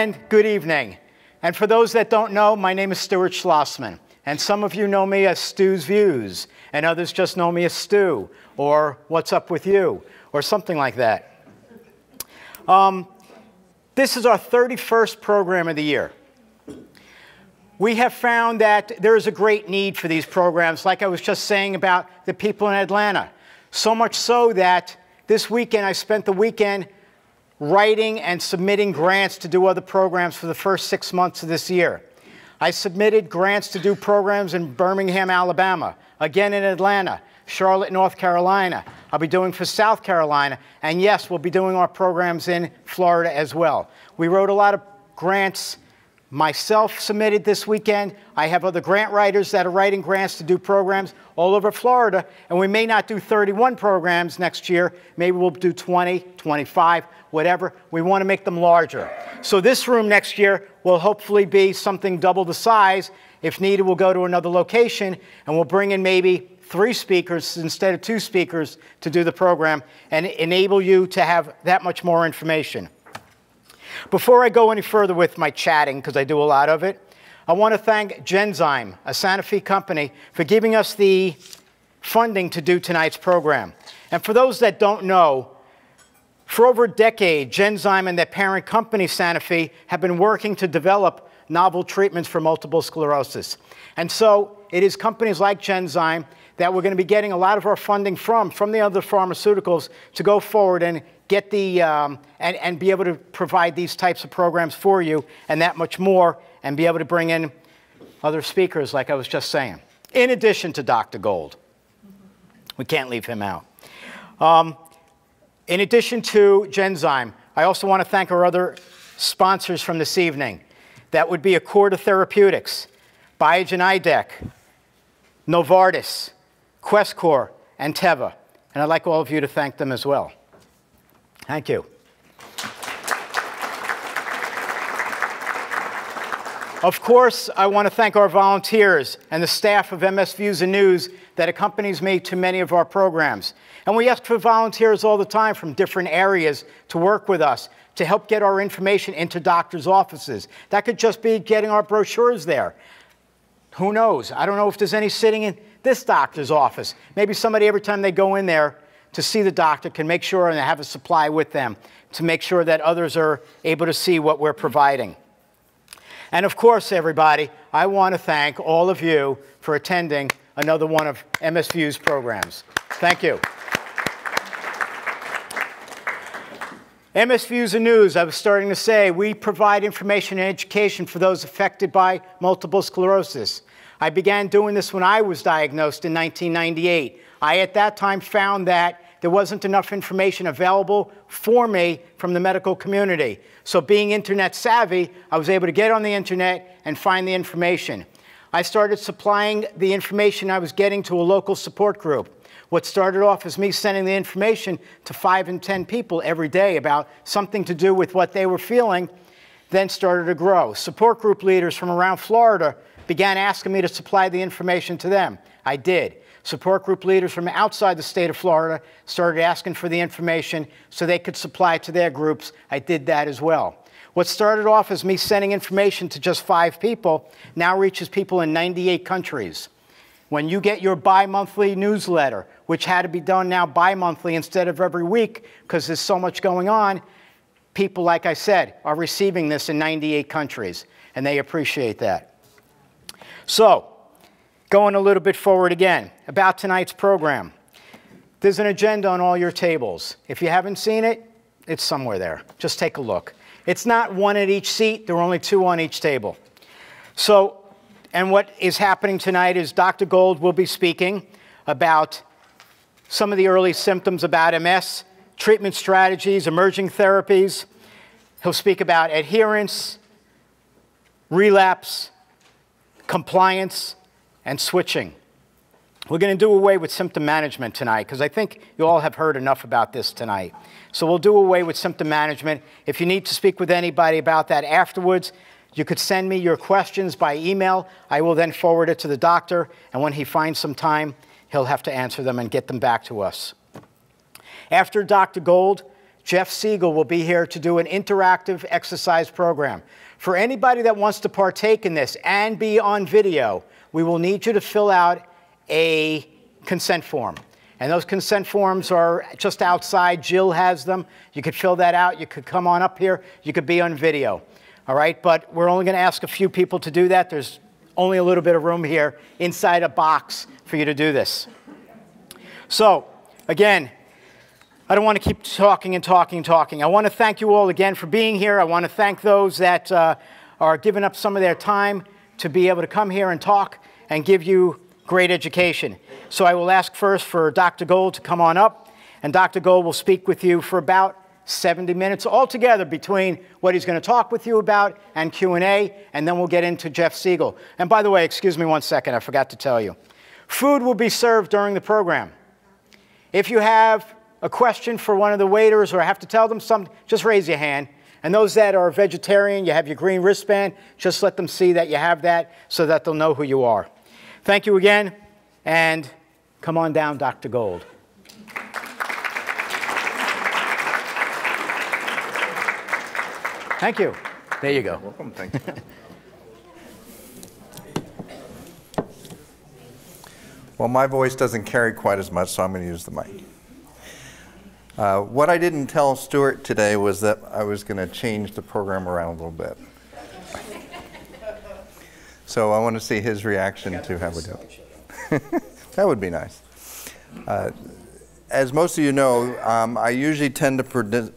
and good evening. And for those that don't know, my name is Stuart Schlossman. And some of you know me as Stu's Views, and others just know me as Stu, or What's Up With You, or something like that. This is our 31st program of the year. We have found that there is a great need for these programs, like I was just saying about the people in Atlanta. So much so that this weekend, I spent the weekend writing and submitting grants to do other programs for the first 6 months of this year. I submitted grants to do programs in Birmingham, Alabama, again in Atlanta, Charlotte, North Carolina. I'll be doing for South Carolina, and yes, we'll be doing our programs in Florida as well. We wrote a lot of grants. Myself submitted this weekend. I have other grant writers that are writing grants to do programs all over Florida, and we may not do 31 programs next year. Maybe we'll do 20, 25, whatever. We want to make them larger. So this room next year will hopefully be something double the size. If needed, we'll go to another location, and we'll bring in maybe 3 speakers instead of 2 speakers to do the program and enable you to have that much more information. Before I go any further with my chatting, because I do a lot of it, I want to thank Genzyme, a Sanofi company, for giving us the funding to do tonight's program. And for those that don't know, for over a decade, Genzyme and their parent company, Sanofi, have been working to develop novel treatments for multiple sclerosis. And so it is companies like Genzyme that we're going to be getting a lot of our funding from the other pharmaceuticals to go forward and get the, and be able to provide these types of programs for you and that much more, and be able to bring in other speakers like I was just saying. In addition to Dr. Gold. We can't leave him out. In addition to Genzyme, I also want to thank our other sponsors from this evening. That would be Accorda Therapeutics, Biogen IDEC, Novartis, Questcor, and Teva. And I'd like all of you to thank them as well. Thank you. Of course, I want to thank our volunteers and the staff of MS Views and News that accompanies me to many of our programs. And we ask for volunteers all the time from different areas to work with us to help get our information into doctors' offices. That could just be getting our brochures there. Who knows? I don't know if there's any sitting in this doctor's office. Maybe somebody, every time they go in there to see the doctor, can make sure and have a supply with them to make sure that others are able to see what we're providing. And of course, everybody, I want to thank all of you for attending another one of MS Views programs. Thank you. MS Views and News, I was starting to say, we provide information and education for those affected by multiple sclerosis. I began doing this when I was diagnosed in 1998. I, at that time, found that there wasn't enough information available for me from the medical community. So being internet savvy, I was able to get on the internet and find the information. I started supplying the information I was getting to a local support group. What started off as me sending the information to 5 and 10 people every day about something to do with what they were feeling, then started to grow. Support group leaders from around Florida began asking me to supply the information to them. I did. Support group leaders from outside the state of Florida started asking for the information so they could supply it to their groups. I did that as well. What started off as me sending information to just 5 people now reaches people in 98 countries. When you get your bi-monthly newsletter, which had to be done now bi-monthly instead of every week because there's so much going on, people, like I said, are receiving this in 98 countries, and they appreciate that. So, going a little bit forward again, about tonight's program. There's an agenda on all your tables. If you haven't seen it, it's somewhere there. Just take a look. It's not 1 at each seat. There are only 2 on each table. So, and what is happening tonight is Dr. Gold will be speaking about some of the early symptoms about MS, treatment strategies, emerging therapies. He'll speak about adherence, relapse, compliance, and switching. We're going to do away with symptom management tonight because I think you all have heard enough about this tonight. So we'll do away with symptom management. If you need to speak with anybody about that afterwards, you could send me your questions by email. I will then forward it to the doctor, and when he finds some time, he'll have to answer them and get them back to us. After Dr. Gold, Jeff Segal will be here to do an interactive exercise program. For anybody that wants to partake in this and be on video, we will need you to fill out a consent form. And those consent forms are just outside. Jill has them. You could fill that out. You could come on up here. You could be on video. All right? But we're only going to ask a few people to do that. There's only a little bit of room here inside a box for you to do this. So, again, I don't want to keep talking and talking and talking. I want to thank you all again for being here. I want to thank those that are giving up some of their time to be able to come here and talk and give you great education. So I will ask first for Dr. Gold to come on up, and Dr. Gold will speak with you for about 70 minutes altogether between what he's going to talk with you about and Q&A, and then we'll get into Jeff Segal. And by the way, excuse me one second, I forgot to tell you. Food will be served during the program. If you have a question for one of the waiters or have to tell them something, just raise your hand. And those that are vegetarian, you have your green wristband, just let them see that you have that so that they'll know who you are. Thank you again, and come on down, Dr. Gold. Thank you. There you go. Welcome. Thank you. Well, my voice doesn't carry quite as much, so I'm going to use the mic. What I didn't tell Stuart today was that I was going to change the program around a little bit. So I want to see his reaction to how we do it. That would be nice. As most of you know, I usually tend to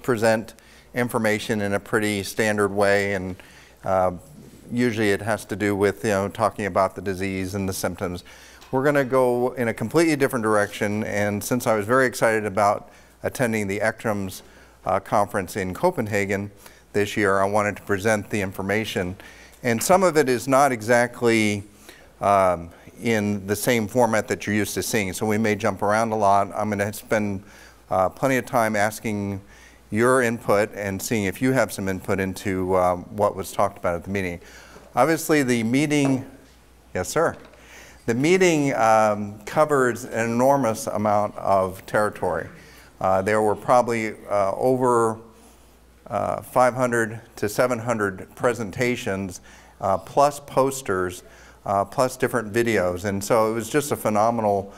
present information in a pretty standard way, and usually it has to do with talking about the disease and the symptoms. We're going to go in a completely different direction, and since I was very excited about attending the ECTRIMS conference in Copenhagen this year, I wanted to present the information. And some of it is not exactly in the same format that you're used to seeing, so we may jump around a lot. I'm going to spend plenty of time asking your input and seeing if you have some input into what was talked about at the meeting. Obviously, the meeting, yes, sir. The meeting covers an enormous amount of territory. There were probably over 500 to 700 presentations, plus posters, plus different videos. And so it was just a phenomenal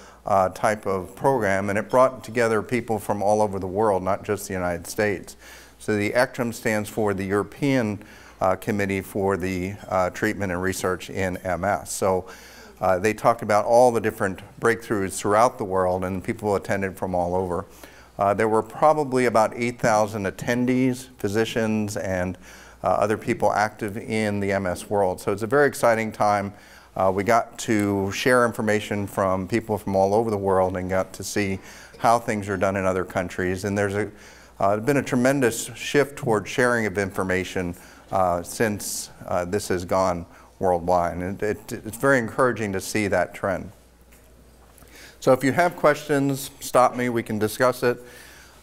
type of program, and it brought together people from all over the world, not just the United States. So the ECTRIMS stands for the European Committee for the Treatment and Research in MS. So they talked about all the different breakthroughs throughout the world, and people attended from all over. There were probably about 8,000 attendees, physicians, and other people active in the MS world. So it's a very exciting time. We got to share information from people from all over the world and got to see how things are done in other countries. And there's been a tremendous shift toward sharing of information since this has gone worldwide. And it's very encouraging to see that trend. So if you have questions, stop me, we can discuss it.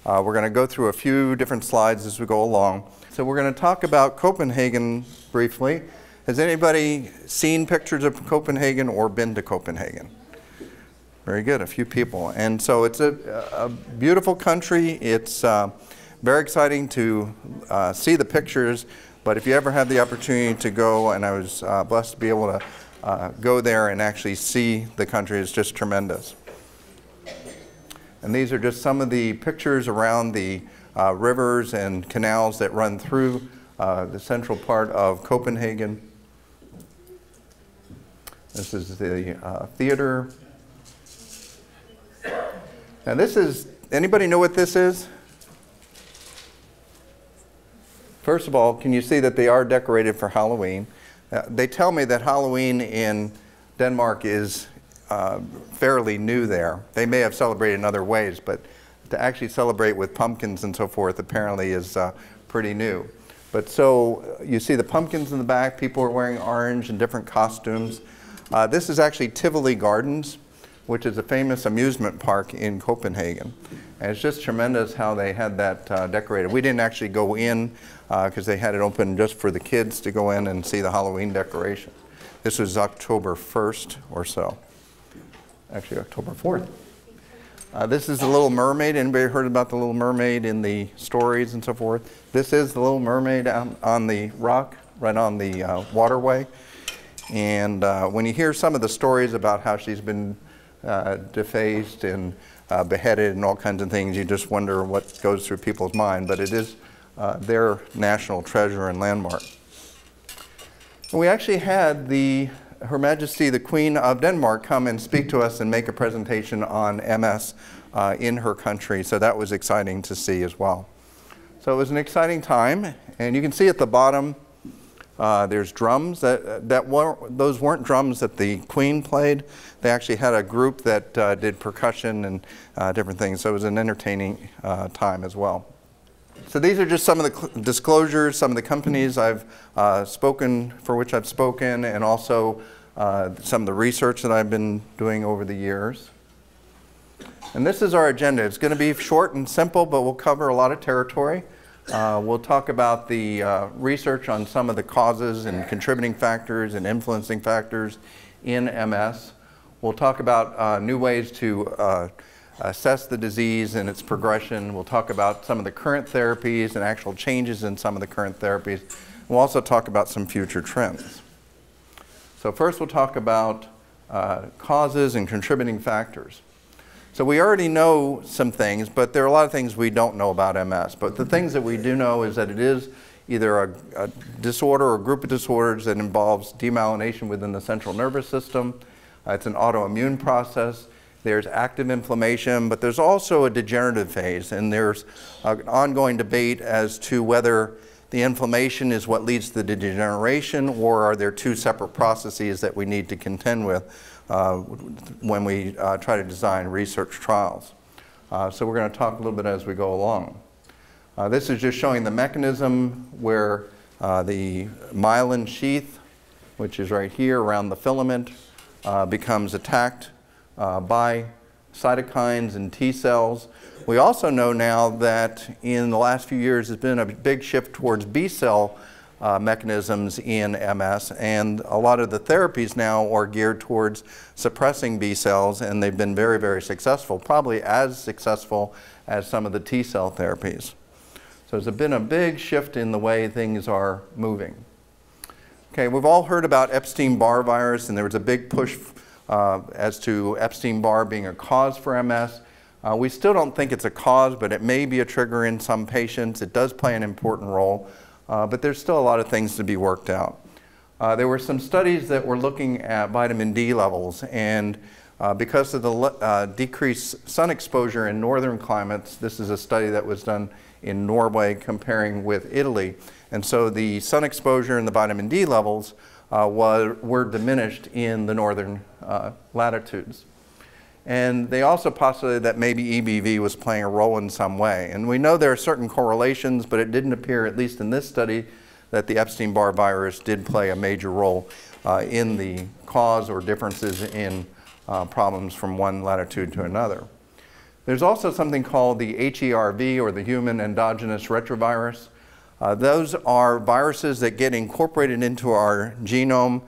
We're going to go through a few different slides as we go along. So we're going to talk about Copenhagen briefly. Has anybody seen pictures of Copenhagen or been to Copenhagen? Very good, a few people. And so it's a beautiful country. It's very exciting to see the pictures, but if you ever have the opportunity to go, and I was blessed to be able to go there and actually see the country, it's just tremendous. And these are just some of the pictures around the rivers and canals that run through the central part of Copenhagen. This is the theater. Now this is, anybody know what this is? First of all, can you see that they are decorated for Halloween? They tell me that Halloween in Denmark is fairly new there. They may have celebrated in other ways, but to actually celebrate with pumpkins and so forth apparently is pretty new. But so you see the pumpkins in the back, people are wearing orange and different costumes. This is actually Tivoli Gardens, which is a famous amusement park in Copenhagen. And it's just tremendous how they had that decorated. We didn't actually go in because they had it open just for the kids to go in and see the Halloween decoration. This was October 1st or so. Actually October 4th. This is the Little Mermaid. Anybody heard about the Little Mermaid in the stories and so forth? This is the Little Mermaid on the rock, right on the waterway. And when you hear some of the stories about how she's been defaced and beheaded and all kinds of things, you just wonder what goes through people's mind. But it is their national treasure and landmark. And we actually had Her Majesty the Queen of Denmark come and speak to us and make a presentation on MS in her country. So that was exciting to see as well. So it was an exciting time. And you can see at the bottom, there's drums. Those weren't drums that the Queen played. They actually had a group that did percussion and different things. So it was an entertaining time as well. So these are just some of the disclosures, some of the companies I've for which I've spoken, and also some of the research that I've been doing over the years. And this is our agenda. It's going to be short and simple, but we'll cover a lot of territory. We'll talk about the research on some of the causes and contributing factors and influencing factors in MS. We'll talk about new ways to assess the disease and its progression. We'll talk about some of the current therapies and actual changes in some of the current therapies. We'll also talk about some future trends. So first we'll talk about causes and contributing factors. So we already know some things, but there are a lot of things we don't know about MS. But the things that we do know is that it is either a disorder or a group of disorders that involves demyelination within the central nervous system. It's an autoimmune process. There's active inflammation, but there's also a degenerative phase, and there's an ongoing debate as to whether the inflammation is what leads to the degeneration, or are there two separate processes that we need to contend with when we try to design research trials. So we're going to talk a little bit as we go along. This is just showing the mechanism where the myelin sheath, which is right here around the filament, becomes attacked by cytokines and T cells. We also know now that in the last few years there's been a big shift towards B cell mechanisms in MS, and a lot of the therapies now are geared towards suppressing B cells, and they've been very, very successful, probably as successful as some of the T cell therapies. So there's been a big shift in the way things are moving. Okay, we've all heard about Epstein-Barr virus, and there was a big push as to Epstein-Barr being a cause for MS. We still don't think it's a cause, but it may be a trigger in some patients. It does play an important role, but there's still a lot of things to be worked out. There were some studies that were looking at vitamin D levels, and because of the decreased sun exposure in northern climates, this is a study that was done in Norway comparing with Italy, and so the sun exposure and the vitamin D levels were diminished in the northern latitudes. And they also postulated that maybe EBV was playing a role in some way. And we know there are certain correlations, but it didn't appear, at least in this study, that the Epstein-Barr virus did play a major role in the cause or differences in problems from one latitude to another. There's also something called the HERV, or the human endogenous retrovirus. Those are viruses that get incorporated into our genome.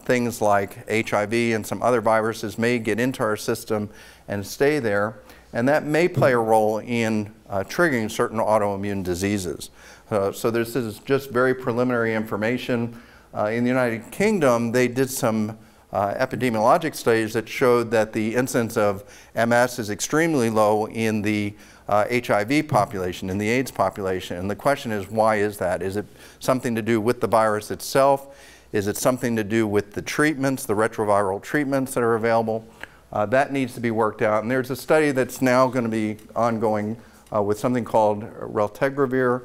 Things like HIV and some other viruses may get into our system and stay there, and that may play a role in triggering certain autoimmune diseases. So this is just very preliminary information. In the United Kingdom, they did some epidemiologic studies that showed that the incidence of MS is extremely low in the HIV population, in the AIDS population. And the question is, why is that? Is it something to do with the virus itself? Is it something to do with the treatments, the retroviral treatments that are available? That needs to be worked out. And there's a study that's now going to be ongoing with something called raltegravir,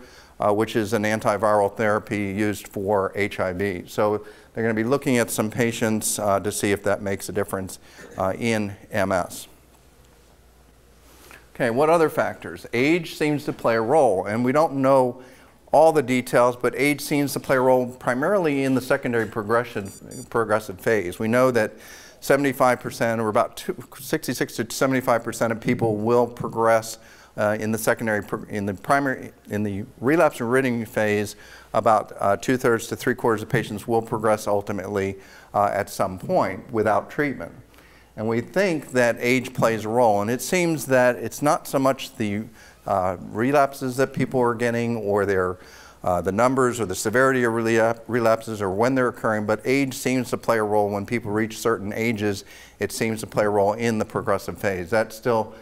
which is an antiviral therapy used for HIV. So they're going to be looking at some patients to see if that makes a difference in MS. Okay, what other factors? Age seems to play a role, and we don't know all the details, but age seems to play a role primarily in the secondary progressive phase. We know that 75%, or about 66 to 75% of people will progress in the relapse and remitting phase. About 2/3 to 3/4 of patients will progress ultimately at some point without treatment. And we think that age plays a role. And it seems that it's not so much the relapses that people are getting or the numbers or the severity of relapses or when they're occurring, but age seems to play a role. When people reach certain ages, it seems to play a role in the progressive phase. That's still,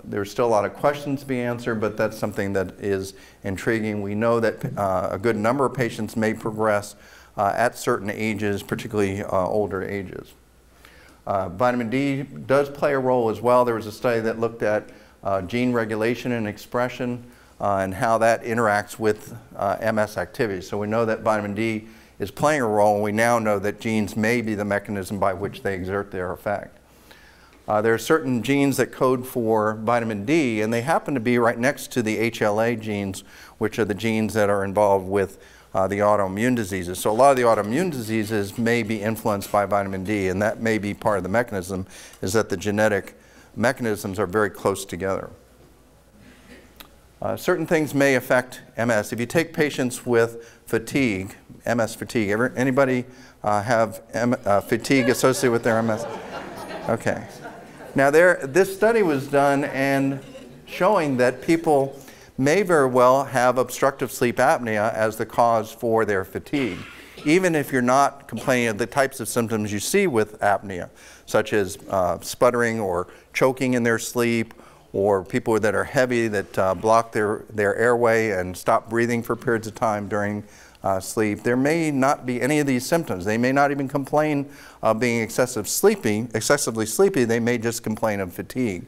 there's still a lot of questions to be answered, but that's something that is intriguing. We know that a good number of patients may progress at certain ages, particularly older ages. Vitamin D does play a role as well. There was a study that looked at gene regulation and expression and how that interacts with MS activity. So we know that vitamin D is playing a role, and we now know that genes may be the mechanism by which they exert their effect. There are certain genes that code for vitamin D, and they happen to be right next to the HLA genes, which are the genes that are involved with the autoimmune diseases. So a lot of the autoimmune diseases may be influenced by vitamin D, and that may be part of the mechanism, is that the genetic mechanisms are very close together. Certain things may affect MS. If you take patients with fatigue, MS fatigue, anybody have fatigue associated with their MS? Okay. Now this study was done and showing that people may very well have obstructive sleep apnea as the cause for their fatigue, even if you're not complaining of the types of symptoms you see with apnea, such as sputtering or choking in their sleep, or people that are heavy that block their airway and stop breathing for periods of time during sleep. There may not be any of these symptoms. They may not even complain of being excessively sleepy. They may just complain of fatigue.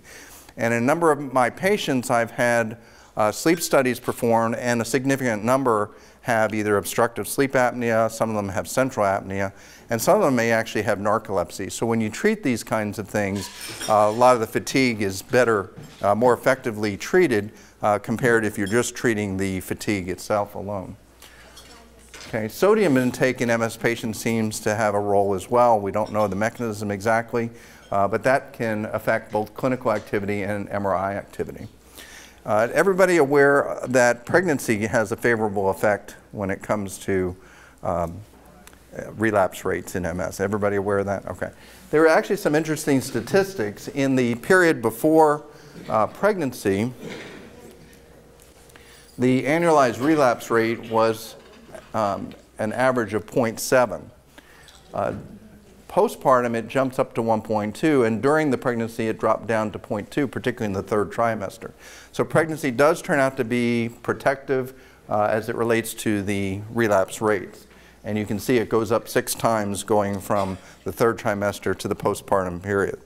And in a number of my patients, I've had sleep studies performed, and a significant number have either obstructive sleep apnea, some of them have central apnea, and some of them may actually have narcolepsy. So when you treat these kinds of things, a lot of the fatigue is better, more effectively treated compared if you're just treating the fatigue itself alone. Okay, sodium intake in MS patients seems to have a role as well. We don't know the mechanism exactly, but that can affect both clinical activity and MRI activity. Everybody aware that pregnancy has a favorable effect when it comes to relapse rates in MS? Everybody aware of that? Okay. There are actually some interesting statistics. In the period before pregnancy, the annualized relapse rate was an average of 0.7. Postpartum, it jumps up to 1.2, and during the pregnancy, it dropped down to 0.2, particularly in the third trimester. So pregnancy does turn out to be protective as it relates to the relapse rates. And you can see it goes up 6 times going from the third trimester to the postpartum period.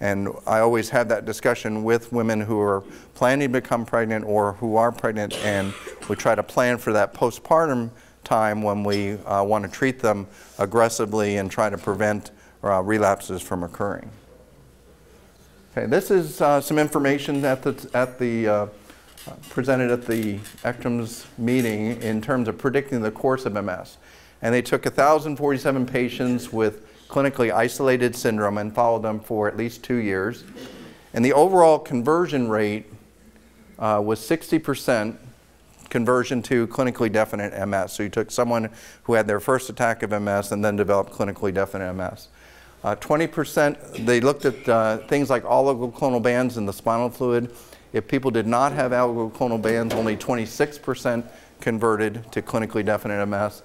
And I always have that discussion with women who are planning to become pregnant or who are pregnant, and we try to plan for that postpartum time when we want to treat them aggressively and try to prevent relapses from occurring. Okay, this is some information presented at the ECTRIMS meeting in terms of predicting the course of MS. And they took 1,047 patients with clinically isolated syndrome and followed them for at least 2 years. And the overall conversion rate was 60% conversion to clinically definite MS. So you took someone who had their first attack of MS and then developed clinically definite MS. 20%, they looked at things like oligoclonal bands in the spinal fluid. If people did not have oligoclonal bands, only 26% converted to clinically definite MS.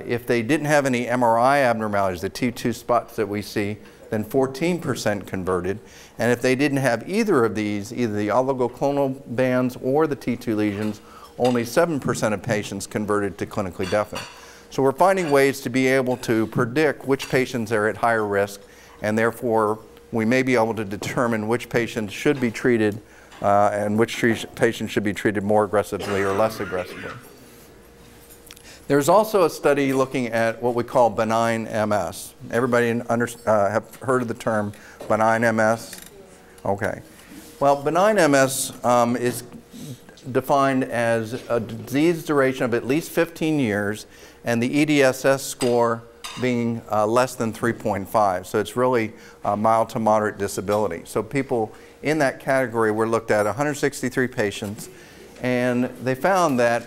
If they didn't have any MRI abnormalities, the T2 spots that we see, then 14% converted. And if they didn't have either of these, either the oligoclonal bands or the T2 lesions, only 7% of patients converted to clinically definite. So we're finding ways to be able to predict which patients are at higher risk, and therefore we may be able to determine which patients should be treated and which patients should be treated more aggressively or less aggressively. There's also a study looking at what we call benign MS. Everybody have heard of the term benign MS? Okay. Well, benign MS is defined as a disease duration of at least 15 years and the EDSS score being less than 3.5. So it's really a mild to moderate disability. So people in that category were looked at 163 patients, and they found that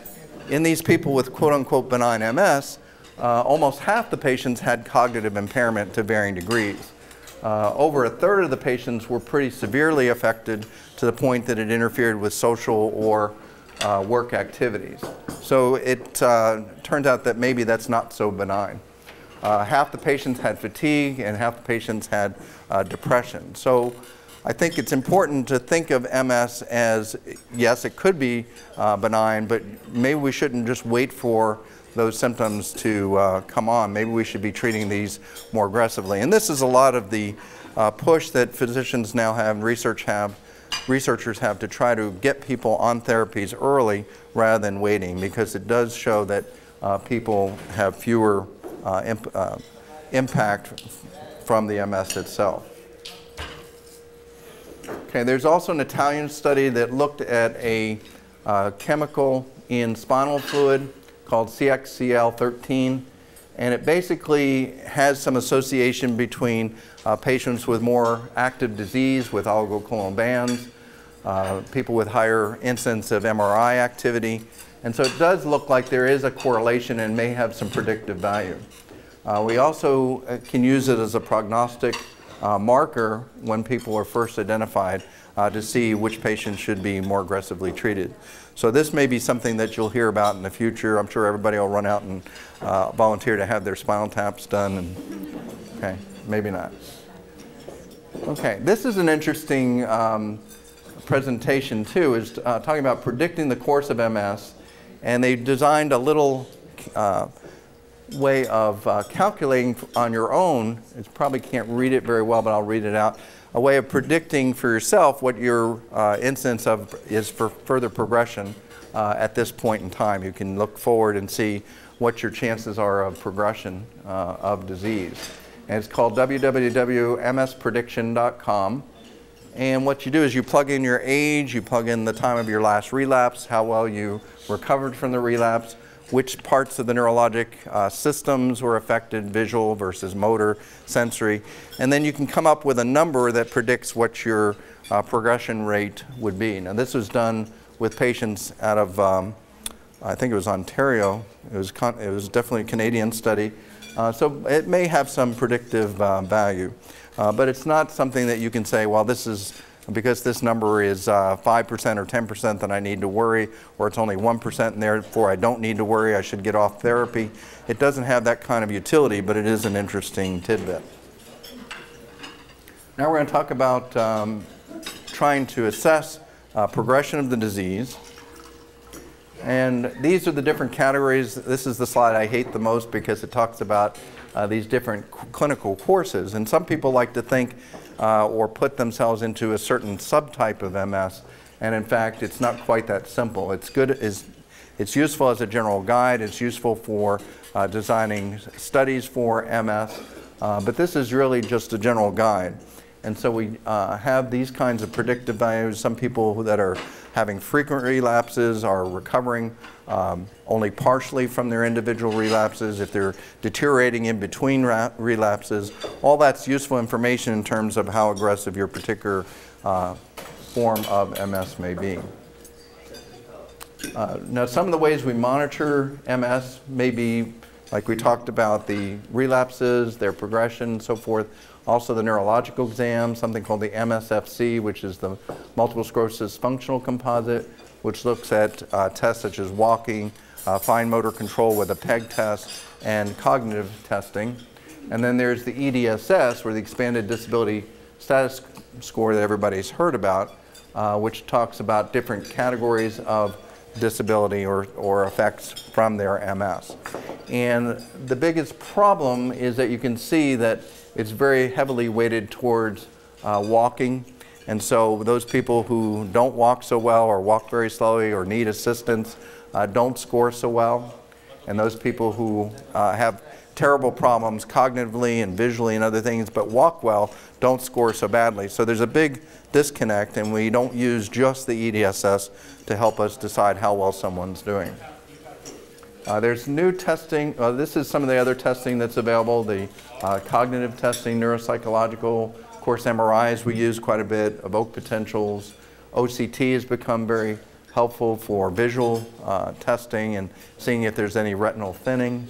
in these people with quote-unquote benign MS, almost half the patients had cognitive impairment to varying degrees. over a third of the patients were pretty severely affected to the point that it interfered with social or work activities. So it turns out that maybe that's not so benign. Half the patients had fatigue and half the patients had depression. So I think it's important to think of MS as, yes, it could be benign, but maybe we shouldn't just wait for those symptoms to come on. Maybe we should be treating these more aggressively. And this is a lot of the push that physicians now have, researchers have to try to get people on therapies early rather than waiting, because it does show that people have fewer impact from the MS itself. Okay, there's also an Italian study that looked at a chemical in spinal fluid called CXCL13, and it basically has some association between patients with more active disease with oligoclonal bands, people with higher incidence of MRI activity, and so it does look like there is a correlation and may have some predictive value. We also can use it as a prognostic marker when people are first identified to see which patients should be more aggressively treated. So this may be something that you'll hear about in the future. I'm sure everybody will run out and volunteer to have their spinal taps done. And, okay, maybe not. Okay, this is an interesting presentation too, is talking about predicting the course of MS. And they designed a little way of calculating on your own. You probably can't read it very well, but I'll read it out. A way of predicting for yourself what your incidence of is for further progression at this point in time. You can look forward and see what your chances are of progression of disease. And it's called www.msprediction.com. And what you do is you plug in your age, you plug in the time of your last relapse, how well you recovered from the relapse, which parts of the neurologic systems were affected, visual versus motor, sensory, and then you can come up with a number that predicts what your progression rate would be. Now this was done with patients out of, I think it was Ontario. It was definitely a Canadian study, so it may have some predictive value, but it's not something that you can say, well, this is, because this number is 5% or 10%, then I need to worry, or it's only 1% and therefore I don't need to worry, I should get off therapy. It doesn't have that kind of utility, but it is an interesting tidbit. Now we're going to talk about trying to assess progression of the disease. And these are the different categories. This is the slide I hate the most because it talks about these different clinical courses. And some people like to think or put themselves into a certain subtype of MS, and in fact it's not quite that simple. It's useful as a general guide, it's useful for designing studies for MS, but this is really just a general guide. And so we have these kinds of predictive values. Some people that are having frequent relapses are recovering only partially from their individual relapses. If they're deteriorating in between relapses, all that's useful information in terms of how aggressive your particular form of MS may be. Now, some of the ways we monitor MS may be, like we talked about, the relapses, their progression, so forth. Also the neurological exam, something called the MSFC, which is the Multiple Sclerosis Functional Composite, which looks at tests such as walking, fine motor control with a PEG test, and cognitive testing. And then there's the EDSS, or the Expanded Disability Status Score that everybody's heard about, which talks about different categories of disability or effects from their MS. And the biggest problem is that you can see that it's very heavily weighted towards walking. And so those people who don't walk so well or walk very slowly or need assistance don't score so well. And those people who have terrible problems cognitively and visually and other things but walk well don't score so badly. So there's a big disconnect, and we don't use just the EDSS to help us decide how well someone's doing. There's new testing. This is some of the other testing that's available, the cognitive testing, neuropsychological. Of course, MRIs we use quite a bit, evoked potentials. OCT has become very helpful for visual testing and seeing if there's any retinal thinning.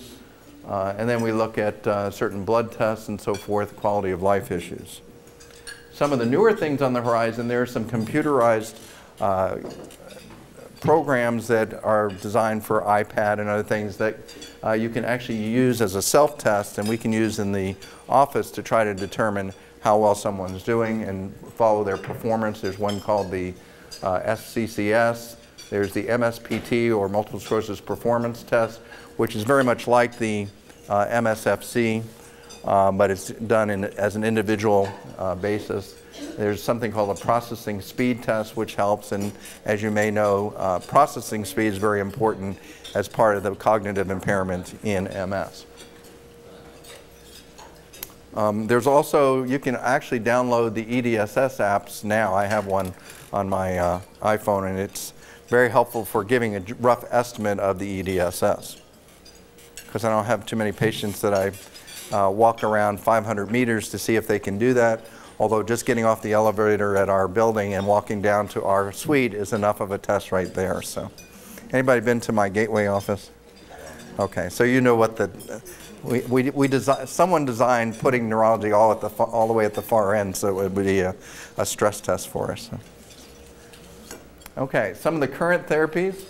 And then we look at certain blood tests and so forth, quality of life issues. Some of the newer things on the horizon, there are some computerized programs that are designed for iPad and other things that you can actually use as a self-test, and we can use in the office to try to determine how well someone's doing and follow their performance. There's one called the CSCS. There's the MSPT, or Multiple Sclerosis Performance Test, which is very much like the MSFC, but it's done as an individual basis. There's something called a processing speed test, which helps, and as you may know, processing speed is very important as part of the cognitive impairment in MS. There's also, you can actually download the EDSS apps now. I have one on my iPhone, and it's very helpful for giving a rough estimate of the EDSS. Because I don't have too many patients that I walk around 500 meters to see if they can do that, although just getting off the elevator at our building and walking down to our suite is enough of a test right there. So, anybody been to my Gateway office? Okay, so you know what someone designed putting neurology all the way at the far end, so it would be a stress test for us. Okay, some of the current therapies.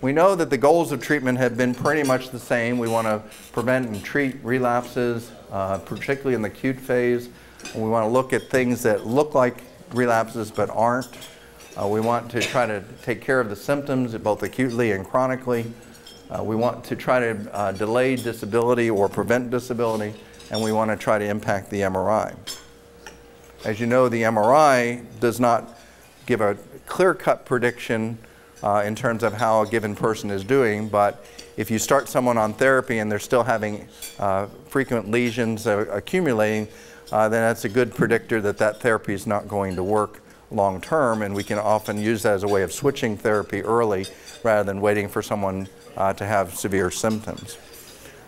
We know that the goals of treatment have been pretty much the same. We want to prevent and treat relapses, particularly in the acute phase. And we want to look at things that look like relapses but aren't. We want to try to take care of the symptoms both acutely and chronically. We want to try to delay disability or prevent disability, and we want to try to impact the MRI. As you know, the MRI does not give a clear-cut prediction in terms of how a given person is doing, but if you start someone on therapy and they're still having frequent lesions accumulating, then that's a good predictor that that therapy is not going to work long term, and we can often use that as a way of switching therapy early rather than waiting for someone to have severe symptoms.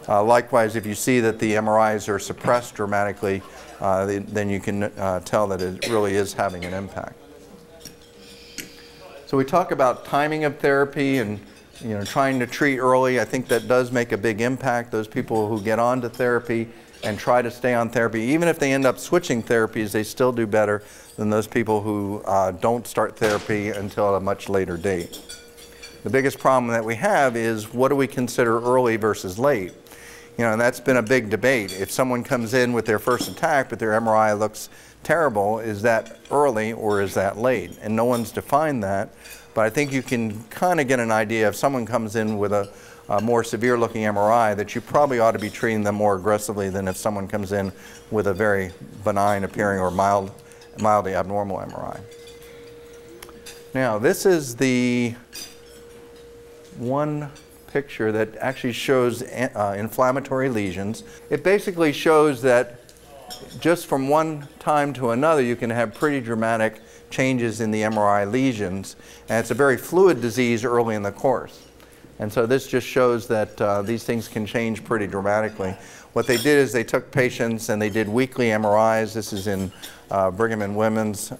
Likewise, if you see that the MRIs are suppressed dramatically, then you can tell that it really is having an impact. So we talk about timing of therapy and trying to treat early. I think that does make a big impact. Those people who get onto therapy and try to stay on therapy, even if they end up switching therapies, they still do better than those people who don't start therapy until a much later date. The biggest problem that we have is, what do we consider early versus late? And that's been a big debate. If someone comes in with their first attack but their MRI looks terrible, is that early or is that late? And no one's defined that, but I think you can kind of get an idea if someone comes in with a more severe looking MRI that you probably ought to be treating them more aggressively than if someone comes in with a very benign appearing or mildly abnormal MRI. Now, this is the one picture that actually shows inflammatory lesions. It basically shows that just from one time to another you can have pretty dramatic changes in the MRI lesions, and it's a very fluid disease early in the course. And so this just shows that these things can change pretty dramatically. What they did is they took patients and they did weekly MRIs. This is in Brigham and Women's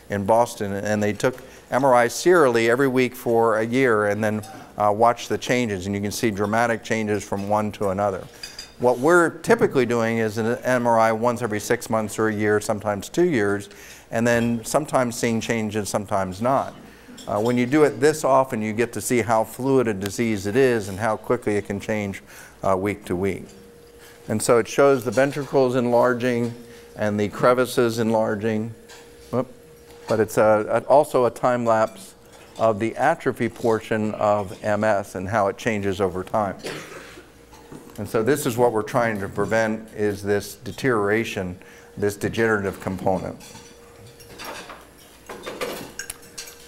in Boston, and they took MRIs serially every week for a year and then watched the changes, and you can see dramatic changes from one to another. What we're typically doing is an MRI once every 6 months or a year, sometimes 2 years, and then sometimes seeing changes, sometimes not. When you do it this often, you get to see how fluid a disease it is and how quickly it can change week to week. And so it shows the ventricles enlarging and the crevices enlarging, but it's also a time lapse of the atrophy portion of MS and how it changes over time. And so this is what we're trying to prevent, is this deterioration, this degenerative component.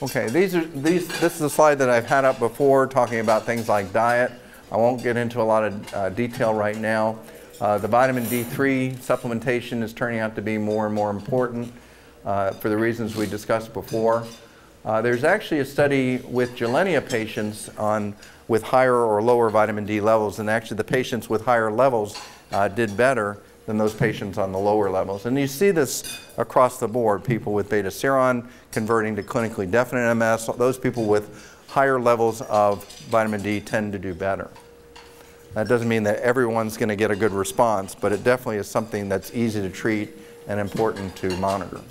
Okay, this is a slide that I've had up before talking about things like diet. I won't get into a lot of detail right now. The vitamin D3 supplementation is turning out to be more and more important for the reasons we discussed before. There's actually a study with Gilenya patients with higher or lower vitamin D levels, and actually the patients with higher levels did better than those patients on the lower levels. And you see this across the board, people with beta seron converting to clinically definite MS. Those people with higher levels of vitamin D tend to do better. That doesn't mean that everyone's going to get a good response, but it definitely is something that's easy to treat and important to monitor.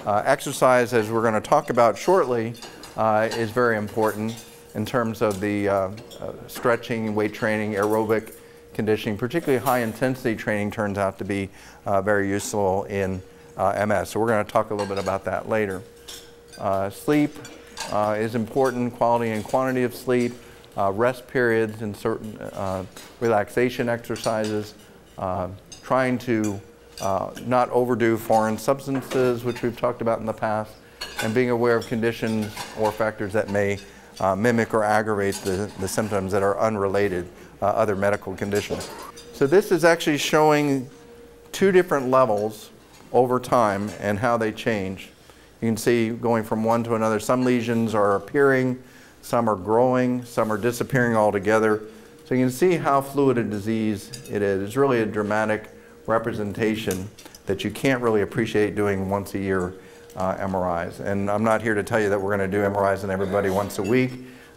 Exercise, as we're going to talk about shortly, is very important in terms of the stretching, weight training, aerobic conditioning. Particularly high-intensity training turns out to be very useful in MS. So we're going to talk a little bit about that later. Sleep is important, quality and quantity of sleep, rest periods and certain relaxation exercises, trying to not overdo foreign substances, which we've talked about in the past, and being aware of conditions or factors that may mimic or aggravate the symptoms that are unrelated, other medical conditions. So this is actually showing two different levels over time and how they change. You can see going from one to another, some lesions are appearing, some are growing, some are disappearing altogether. So you can see how fluid a disease it is. It's really a dramatic representation that you can't really appreciate doing once a year MRIs. And I'm not here to tell you that we're going to do MRIs on everybody once a week,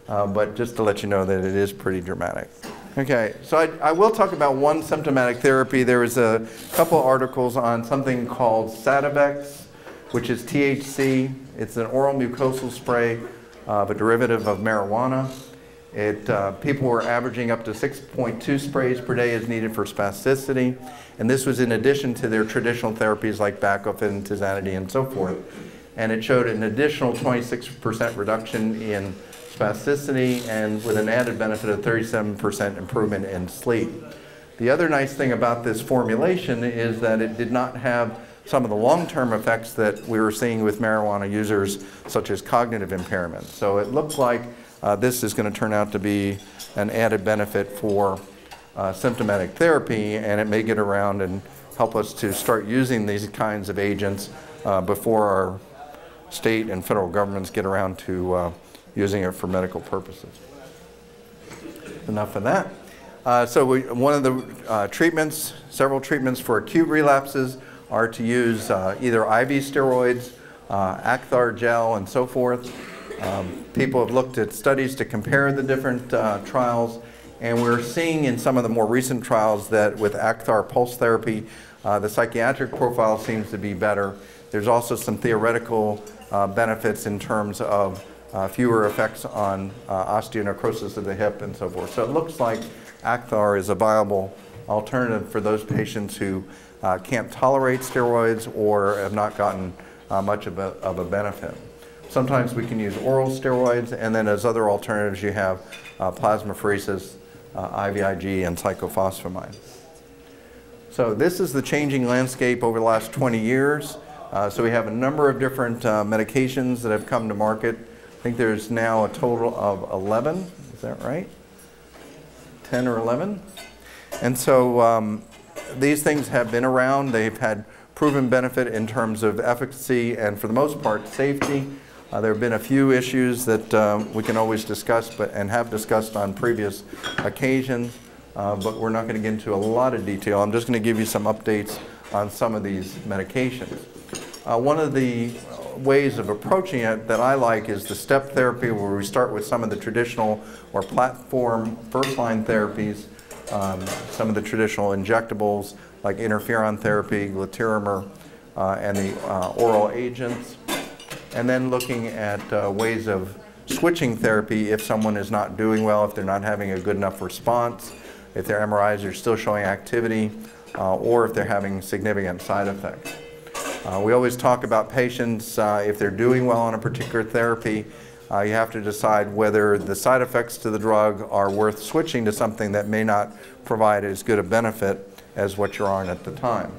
but just to let you know that it is pretty dramatic. Okay, so I will talk about one symptomatic therapy. There was a couple articles on something called Sativex, which is THC. It's an oral mucosal spray, a derivative of marijuana. People were averaging up to 6.2 sprays per day as needed for spasticity. And this was in addition to their traditional therapies like baclofen, tizanidine, and so forth. And it showed an additional 26% reduction in spasticity and with an added benefit of 37% improvement in sleep. The other nice thing about this formulation is that it did not have some of the long-term effects that we were seeing with marijuana users, such as cognitive impairment. So it looks like this is going to turn out to be an added benefit for symptomatic therapy, and it may get around and help us to start using these kinds of agents before our state and federal governments get around to using it for medical purposes. Enough of that. One of the treatments, several treatments for acute relapses are to use either IV steroids, Acthar gel, and so forth. People have looked at studies to compare the different trials, and we're seeing in some of the more recent trials that with Acthar pulse therapy, the psychiatric profile seems to be better. There's also some theoretical benefits in terms of fewer effects on osteonecrosis of the hip and so forth. So it looks like Acthar is a viable alternative for those patients who can't tolerate steroids or have not gotten much of a benefit. Sometimes we can use oral steroids, and then as other alternatives you have plasmapheresis, IVIG, and cyclophosphamide. So this is the changing landscape over the last 20 years. So we have a number of different medications that have come to market. I think there's now a total of 11, is that right? 10 or 11? And so these things have been around. They've had proven benefit in terms of efficacy and, for the most part, safety. There have been a few issues that we can always discuss and have discussed on previous occasions, but we're not going to get into a lot of detail. I'm just going to give you some updates on some of these medications. One of the ways of approaching it that I like is the step therapy, where we start with some of the traditional or platform first-line therapies, some of the traditional injectables like interferon therapy, glitarimer, and the oral agents, and then looking at ways of switching therapy if someone is not doing well, if they're not having a good enough response, if their MRIs are still showing activity, or if they're having significant side effects. We always talk about patients, if they're doing well on a particular therapy, you have to decide whether the side effects to the drug are worth switching to something that may not provide as good a benefit as what you're on at the time.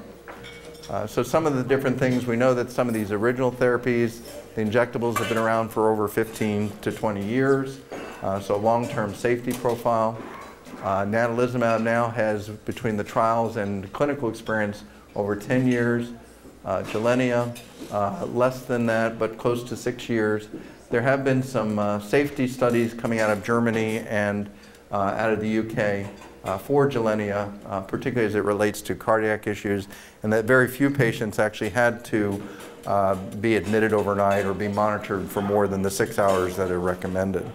So some of the different things, we know that some of these original therapies, the injectables, have been around for over 15 to 20 years, so long-term safety profile. Natalizumab now has, between the trials and clinical experience, over 10 years. Gilenya, less than that, but close to 6 years. There have been some safety studies coming out of Germany and out of the UK for Gilenya, particularly as it relates to cardiac issues, and that very few patients actually had to be admitted overnight or be monitored for more than the 6 hours that are recommended.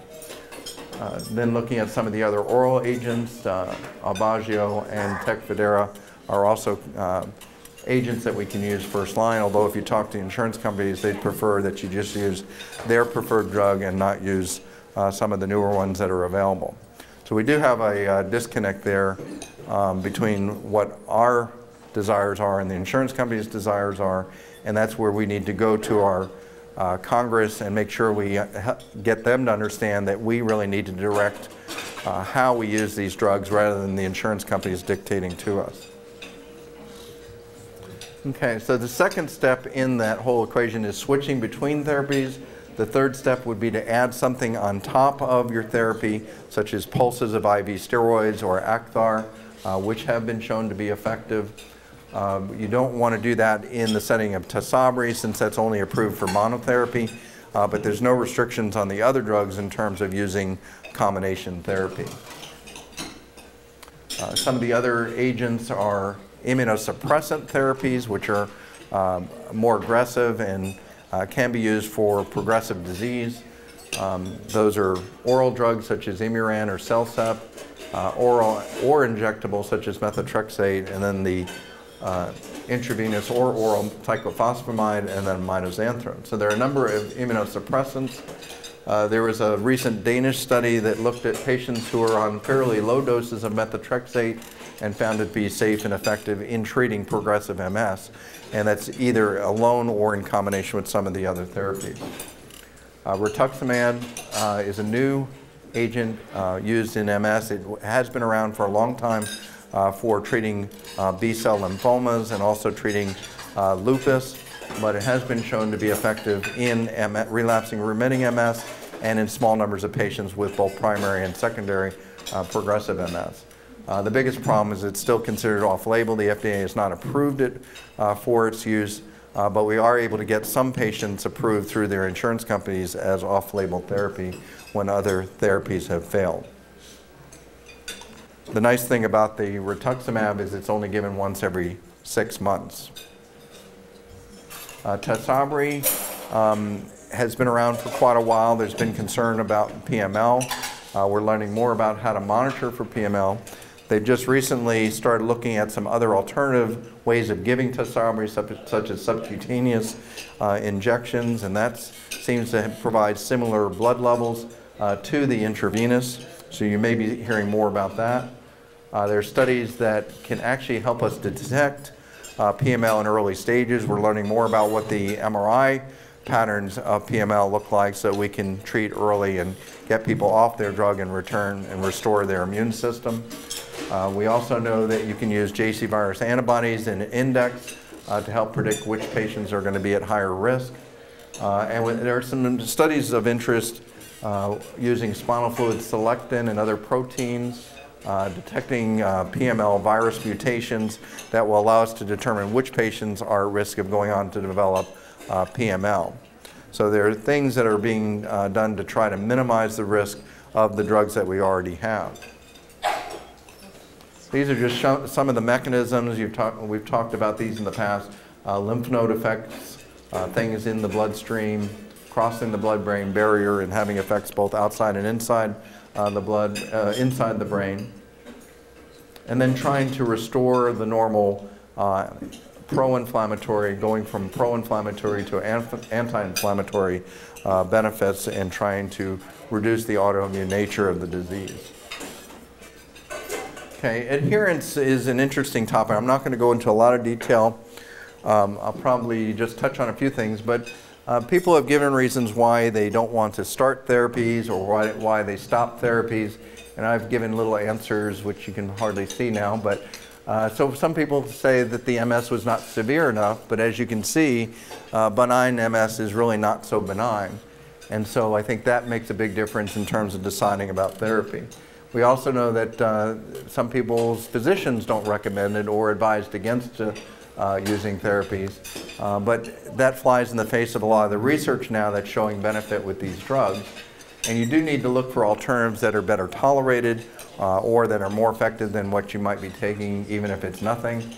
Then looking at some of the other oral agents, Aubagio and Tecfidera are also agents that we can use first line, although if you talk to insurance companies, they'd prefer that you just use their preferred drug and not use some of the newer ones that are available. So we do have a disconnect there between what our desires are and the insurance company's desires are, and that's where we need to go to our Congress and make sure we get them to understand that we really need to direct how we use these drugs rather than the insurance companies dictating to us. Okay, so the second step in that whole equation is switching between therapies. The third step would be to add something on top of your therapy, such as pulses of IV steroids or Acthar, which have been shown to be effective. You don't want to do that in the setting of Tysabri, since that's only approved for monotherapy, but there's no restrictions on the other drugs in terms of using combination therapy. Some of the other agents are immunosuppressant therapies, which are more aggressive and can be used for progressive disease. Those are oral drugs such as Imuran or Celsep, oral or injectable such as methotrexate, and then the intravenous or oral cyclophosphamide, and then mitoxantrone. So there are a number of immunosuppressants. There was a recent Danish study that looked at patients who are on fairly low doses of methotrexate and found it to be safe and effective in treating progressive MS, and that's either alone or in combination with some of the other therapies. Rituximab is a new agent used in MS. It has been around for a long time for treating B-cell lymphomas and also treating lupus, but it has been shown to be effective in relapsing remitting MS and in small numbers of patients with both primary and secondary progressive MS. The biggest problem is it's still considered off-label. The FDA has not approved it for its use, but we are able to get some patients approved through their insurance companies as off-label therapy when other therapies have failed. The nice thing about the rituximab is it's only given once every 6 months. Tysabri has been around for quite a while. There's been concern about PML. We're learning more about how to monitor for PML. They've just recently started looking at some other alternative ways of giving Tysabri, such as subcutaneous injections, and that seems to provide similar blood levels to the intravenous, so you may be hearing more about that. There are studies that can actually help us to detect PML in early stages. We're learning more about what the MRI patterns of PML look like so we can treat early and get people off their drug and return and restore their immune system. We also know that you can use JC virus antibodies in index to help predict which patients are going to be at higher risk. And there are some studies of interest using spinal fluid selectin and other proteins, detecting PML virus mutations that will allow us to determine which patients are at risk of going on to develop PML. So there are things that are being done to try to minimize the risk of the drugs that we already have. These are just some of the mechanisms. We've talked about these in the past. Lymph node effects, things in the bloodstream, crossing the blood-brain barrier and having effects both outside and inside the blood, inside the brain. And then trying to restore the normal pro-inflammatory, going from pro-inflammatory to anti-inflammatory benefits and trying to reduce the autoimmune nature of the disease. Okay, adherence is an interesting topic. I'm not going to go into a lot of detail. I'll probably just touch on a few things, but people have given reasons why they don't want to start therapies or why they stop therapies, and I've given little answers which you can hardly see now, but so some people say that the MS was not severe enough, but as you can see, benign MS is really not so benign, and so I think that makes a big difference in terms of deciding about therapy. We also know that some people's physicians don't recommend it or advised against using therapies, but that flies in the face of a lot of the research now that's showing benefit with these drugs. And you do need to look for alternatives that are better tolerated or that are more effective than what you might be taking, even if it's nothing.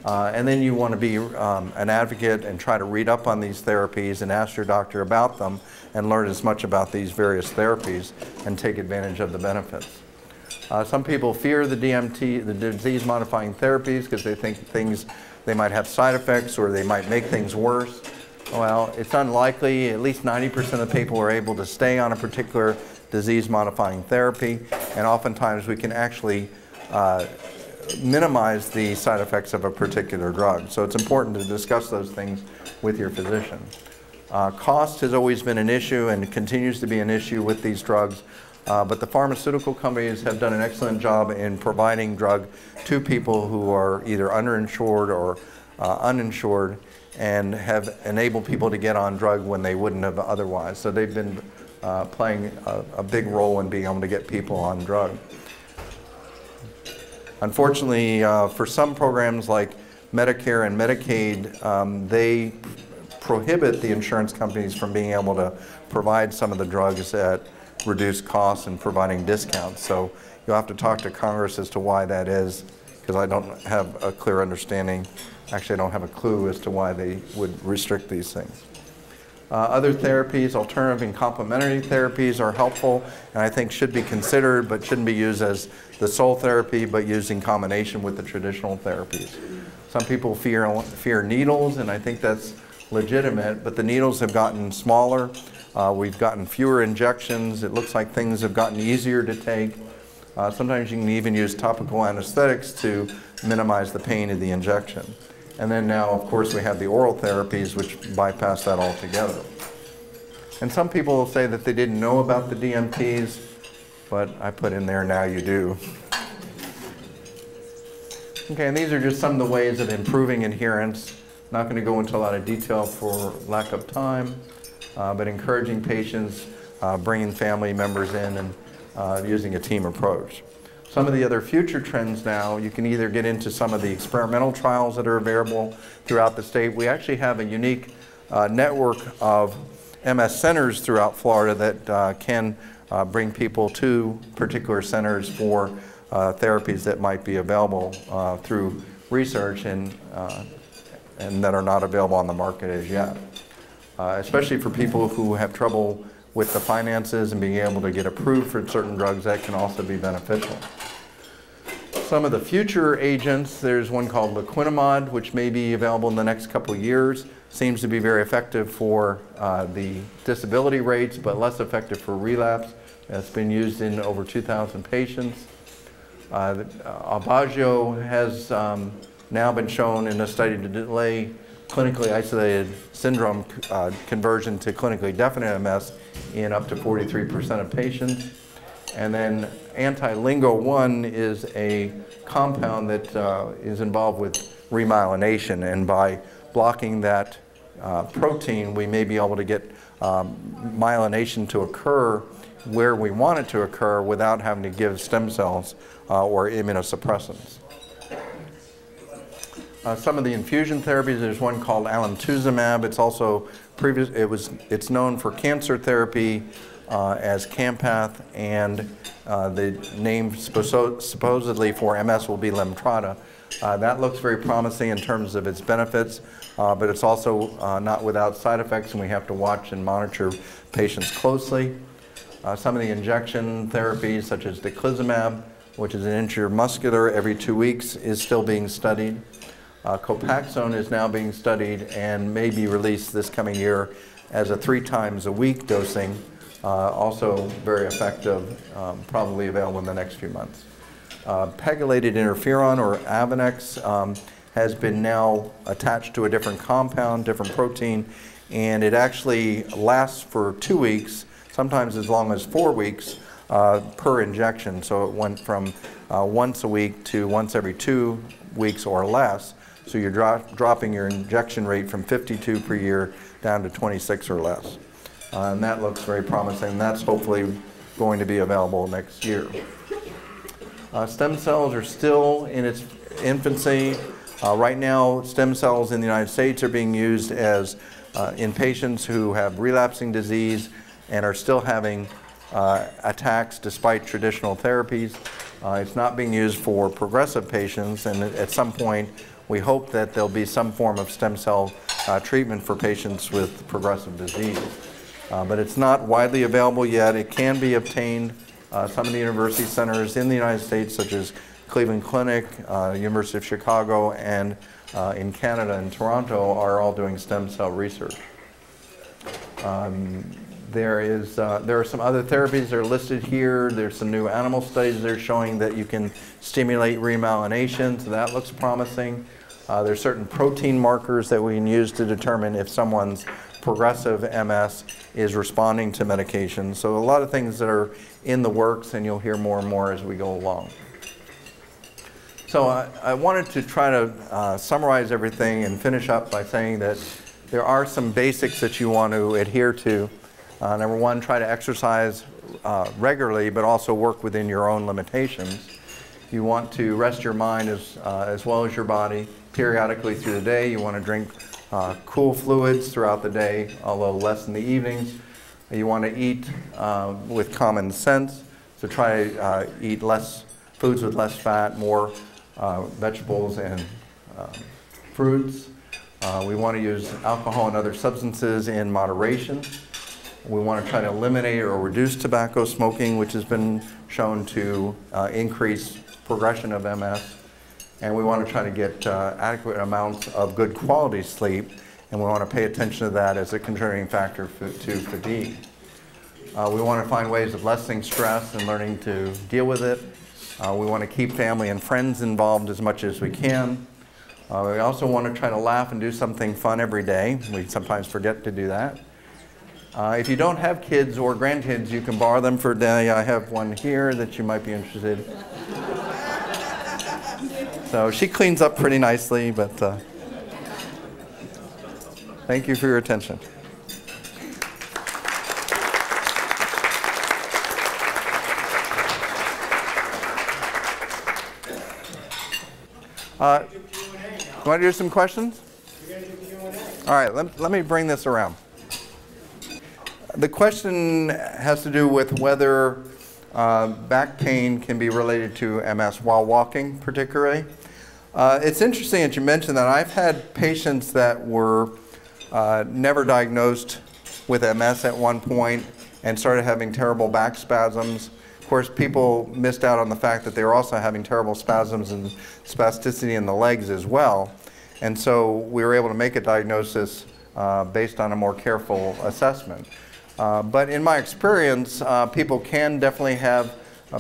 And then you want to be an advocate and try to read up on these therapies and ask your doctor about them and learn as much about these various therapies and take advantage of the benefits. Some people fear the DMT, the disease-modifying therapies, because they think they might have side effects or they might make things worse. Well, it's unlikely. At least 90% of the people are able to stay on a particular disease-modifying therapy, and oftentimes we can actually minimize the side effects of a particular drug. So it's important to discuss those things with your physician. Cost has always been an issue and continues to be an issue with these drugs, but the pharmaceutical companies have done an excellent job in providing drug to people who are either underinsured or uninsured, and have enabled people to get on drug when they wouldn't have otherwise. So they've been playing a big role in being able to get people on drug. Unfortunately, for some programs like Medicare and Medicaid, they prohibit the insurance companies from being able to provide some of the drugs at reduced costs and providing discounts. So you'll have to talk to Congress as to why that is, because I don't have a clear understanding. Actually, I don't have a clue as to why they would restrict these things. Other therapies, alternative and complementary therapies, are helpful and I think should be considered, but shouldn't be used as the sole therapy, but used in combination with the traditional therapies. Some people fear needles, and I think that's legitimate, but the needles have gotten smaller. We've gotten fewer injections. It looks like things have gotten easier to take. Sometimes you can even use topical anesthetics to minimize the pain of the injection. And then now, of course, we have the oral therapies, which bypass that altogether. And some people will say that they didn't know about the DMTs, but I put in there, now you do. Okay, and these are just some of the ways of improving adherence. Not going to go into a lot of detail for lack of time, but encouraging patients, bringing family members in, and using a team approach. Some of the other future trends now, you can either get into some of the experimental trials that are available throughout the state. We actually have a unique network of MS centers throughout Florida that can bring people to particular centers for therapies that might be available through research and that are not available on the market as yet. Especially for people who have trouble with the finances and being able to get approved for certain drugs, that can also be beneficial. Some of the future agents, there's one called laquinimod, which may be available in the next couple of years. Seems to be very effective for the disability rates, but less effective for relapse. It's been used in over 2,000 patients. Aubagio has now been shown in a study to delay clinically isolated syndrome conversion to clinically definite MS in up to 43% of patients. And then anti-LINGO-1 is a compound that is involved with remyelination, and by blocking that protein, we may be able to get myelination to occur where we want it to occur without having to give stem cells or immunosuppressants. Some of the infusion therapies, there's one called alemtuzumab. It's also it's known for cancer therapy as Campath, and the name supposedly for MS will be Lemtrada. That looks very promising in terms of its benefits, but it's also not without side effects, and we have to watch and monitor patients closely. Some of the injection therapies, such as diclizumab, which is an intramuscular every 2 weeks, is still being studied. Copaxone is now being studied and may be released this coming year as a 3 times a week dosing, also very effective, probably available in the next few months. Pegylated interferon, or Avonex, has been now attached to a different compound, different protein, and it actually lasts for 2 weeks, sometimes as long as 4 weeks per injection. So it went from once a week to once every 2 weeks or less. So you're dropping your injection rate from 52 per year down to 26 or less. And that looks very promising. That's hopefully going to be available next year. Stem cells are still in its infancy. Right now, stem cells in the United States are being used as in patients who have relapsing disease and are still having attacks despite traditional therapies. It's not being used for progressive patients, and at some point we hope that there'll be some form of stem cell treatment for patients with progressive disease. But it's not widely available yet. It can be obtained. Some of the university centers in the United States, such as Cleveland Clinic, University of Chicago, and in Canada and Toronto, are all doing stem cell research. There are some other therapies that are listed here. There's some new animal studies that are showing that you can stimulate remyelination, so that looks promising. There's certain protein markers that we can use to determine if someone's progressive MS is responding to medication. So a lot of things that are in the works, and you'll hear more and more as we go along. So I wanted to try to summarize everything and finish up by saying that there are some basics that you want to adhere to. Number one, try to exercise regularly, but also work within your own limitations. You want to rest your mind as well as your body periodically through the day. You want to drink cool fluids throughout the day, although less in the evenings. You want to eat with common sense, so try to eat less foods with less fat, more vegetables and fruits. We want to use alcohol and other substances in moderation. We want to try to eliminate or reduce tobacco smoking, which has been shown to increase progression of MS. And we want to try to get adequate amounts of good quality sleep, and we want to pay attention to that as a contributing factor to fatigue. We want to find ways of lessening stress and learning to deal with it. We want to keep family and friends involved as much as we can. We also want to try to laugh and do something fun every day. We sometimes forget to do that. If you don't have kids or grandkids, you can borrow them for a day. I have one here that you might be interested in. So she cleans up pretty nicely, but thank you for your attention. You want to do some questions? All right, let me bring this around. The question has to do with whether back pain can be related to MS while walking, particularly. It's interesting that you mentioned that. I've had patients that were never diagnosed with MS at one point and started having terrible back spasms. Of course, people missed out on the fact that they were also having terrible spasms and spasticity in the legs as well. And so we were able to make a diagnosis based on a more careful assessment. But in my experience, people can definitely have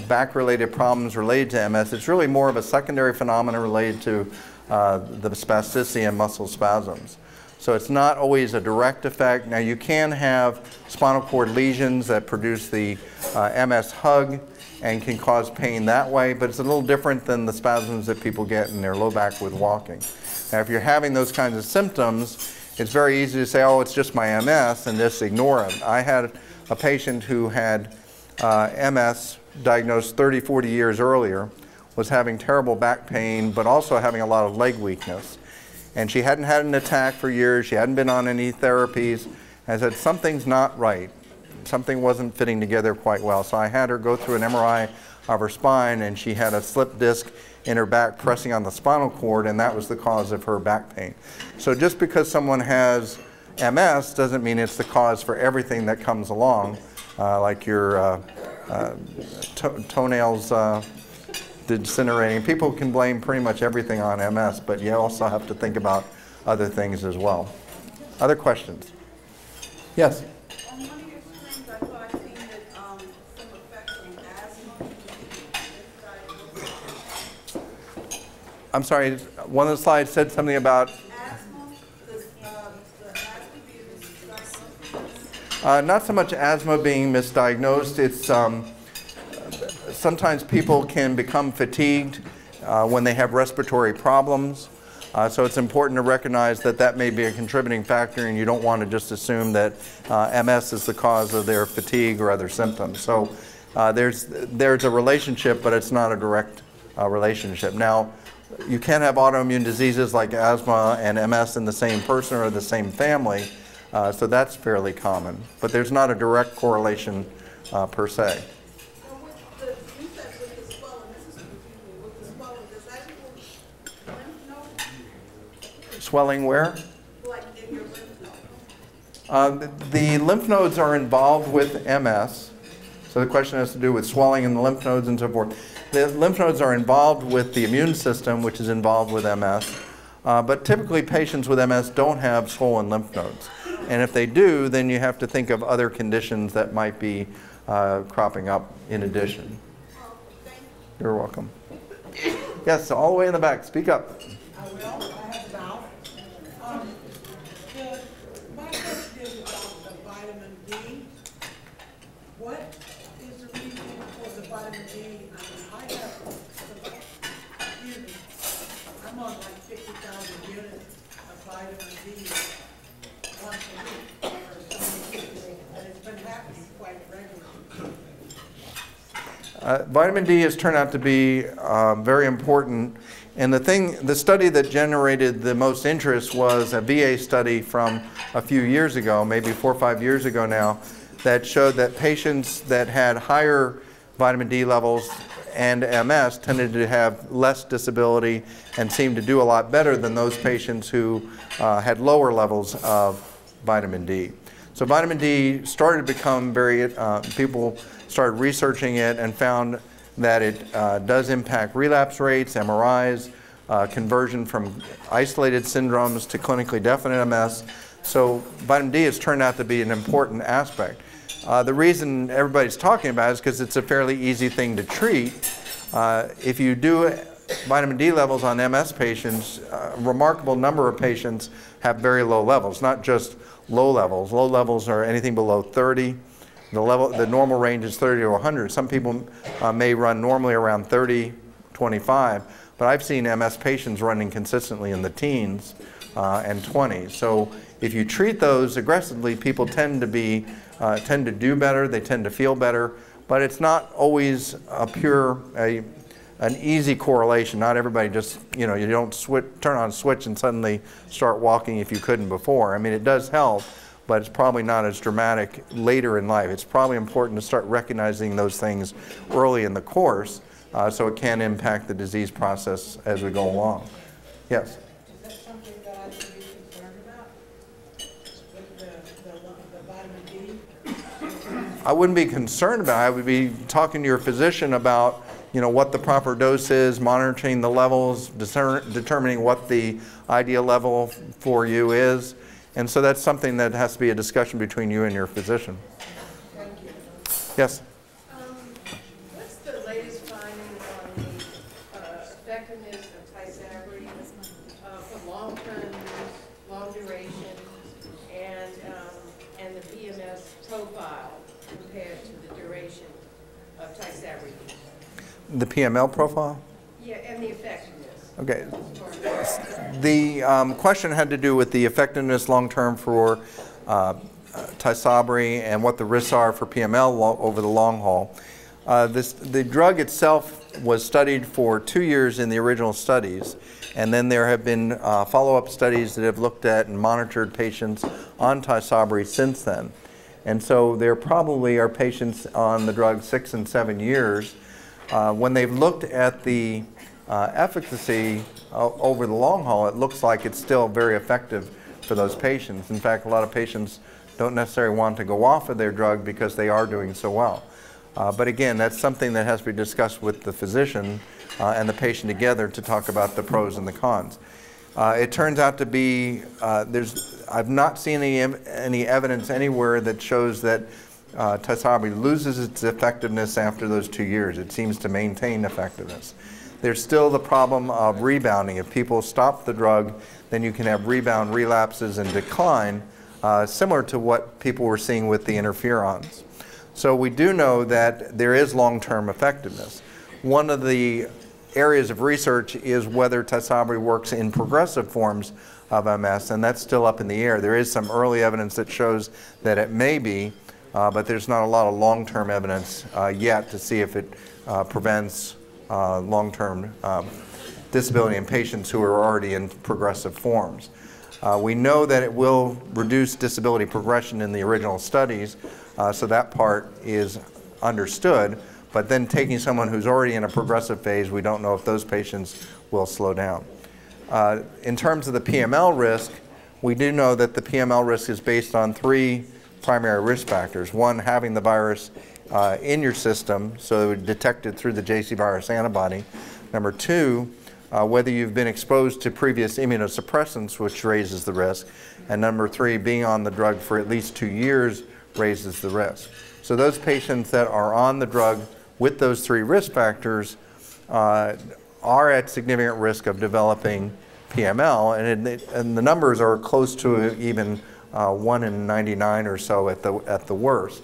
back-related problems related to MS. It's really more of a secondary phenomenon related to the spasticity and muscle spasms. So it's not always a direct effect. Now you can have spinal cord lesions that produce the MS hug and can cause pain that way, but it's a little different than the spasms that people get in their low back with walking. Now if you're having those kinds of symptoms, it's very easy to say, oh, it's just my MS, and just ignore it. I had a patient who had MS diagnosed 30, 40 years earlier, was having terrible back pain, but also having a lot of leg weakness. And she hadn't had an attack for years, she hadn't been on any therapies. I said, something's not right. Something wasn't fitting together quite well. So I had her go through an MRI of her spine, and she had a slip disc in her back pressing on the spinal cord, and that was the cause of her back pain. So just because someone has MS doesn't mean it's the cause for everything that comes along, like your toenails degenerating. People can blame pretty much everything on MS, but you also have to think about other things as well. Other questions? Yes? On one of your screens, I thought I seen that some effects on asthma. I'm sorry, one of the slides said something about Asthma? Does the asthma being misdiagnosed? not so much asthma being misdiagnosed. It's sometimes people can become fatigued when they have respiratory problems. So it's important to recognize that that may be a contributing factor, and you don't want to just assume that MS is the cause of their fatigue or other symptoms. So there's a relationship, but it's not a direct relationship. Now, you can have autoimmune diseases like asthma and MS in the same person or the same family, so that's fairly common. But there's not a direct correlation per se. You said with the swelling, this is confusing. With the swelling, does that equal lymph node? Swelling where? Like in your lymph node. The lymph nodes are involved with MS. So the question has to do with swelling in the lymph nodes and so forth. The lymph nodes are involved with the immune system, which is involved with MS. But typically patients with MS don't have swollen lymph nodes. And if they do, then you have to think of other conditions that might be cropping up in addition. You're welcome. Yes, all the way in the back. Speak up. I will. I have about. My question is about the vitamin D. What is the reason for the vitamin D? I mean, I'm on like 50,000 units of vitamin D once a week for so many years, and it's been happening quite regularly. Vitamin D has turned out to be very important. And the study that generated the most interest was a VA study from a few years ago, maybe 4 or 5 years ago now, that showed that patients that had higher vitamin D levels and MS tended to have less disability and seemed to do a lot better than those patients who had lower levels of vitamin D. So vitamin D started to become people started researching it and found that it does impact relapse rates, MRIs, conversion from isolated syndromes to clinically definite MS. So vitamin D has turned out to be an important aspect. The reason everybody's talking about it is because it's a fairly easy thing to treat. If you do vitamin D levels on MS patients, a remarkable number of patients have very low levels, not just low levels. Low levels are anything below 30. The normal range is 30 to 100. Some people may run normally around 30, 25, but I've seen MS patients running consistently in the teens and 20s. So if you treat those aggressively, people tend to do better, they tend to feel better, but it's not always an easy correlation. Not everybody just, you don't turn on a switch and suddenly start walking if you couldn't before. I mean, it does help, but it's probably not as dramatic later in life. It's probably important to start recognizing those things early in the course so it can impact the disease process as we go along. Yes? Is that something that I should be concerned about with the vitamin D? I wouldn't be concerned about it. I would be talking to your physician about what the proper dose is, monitoring the levels, determining what the ideal level for you is. And so that's something that has to be a discussion between you and your physician. Thank you. Yes? What's the latest finding on the effectiveness of Tysabri for long-term use, long duration, and the BMS profile compared to the duration of Tysabri use? The PML profile? Yeah, and the effectiveness. Okay. The question had to do with the effectiveness long-term for Tysabri and what the risks are for PML over the long haul. The drug itself was studied for 2 years in the original studies, and then there have been follow-up studies that have looked at and monitored patients on Tysabri since then. And so there probably are patients on the drug 6 and 7 years. When they've looked at the efficacy over the long haul, it looks like it's still very effective for those patients. In fact, a lot of patients don't necessarily want to go off of their drug because they are doing so well. But again, that's something that has to be discussed with the physician and the patient together to talk about the pros and the cons. It turns out to be, I've not seen any evidence anywhere that shows that Tysabri loses its effectiveness after those 2 years. It seems to maintain effectiveness. There's still the problem of rebounding. If people stop the drug, then you can have rebound relapses and decline, similar to what people were seeing with the interferons. So we do know that there is long-term effectiveness. One of the areas of research is whether Tysabri works in progressive forms of MS, and that's still up in the air. There is some early evidence that shows that it may be, but there's not a lot of long-term evidence yet to see if it prevents long-term disability in patients who are already in progressive forms. We know that it will reduce disability progression in the original studies, so that part is understood, but then taking someone who's already in a progressive phase, we don't know if those patients will slow down. In terms of the PML risk, we do know that the PML risk is based on 3 primary risk factors. One, having the virus in your system, so detected through the JC virus antibody. Number 2, whether you've been exposed to previous immunosuppressants, which raises the risk. And number 3, being on the drug for at least 2 years raises the risk. So those patients that are on the drug with those 3 risk factors are at significant risk of developing PML, and the numbers are close to even 1 in 99 or so at the worst.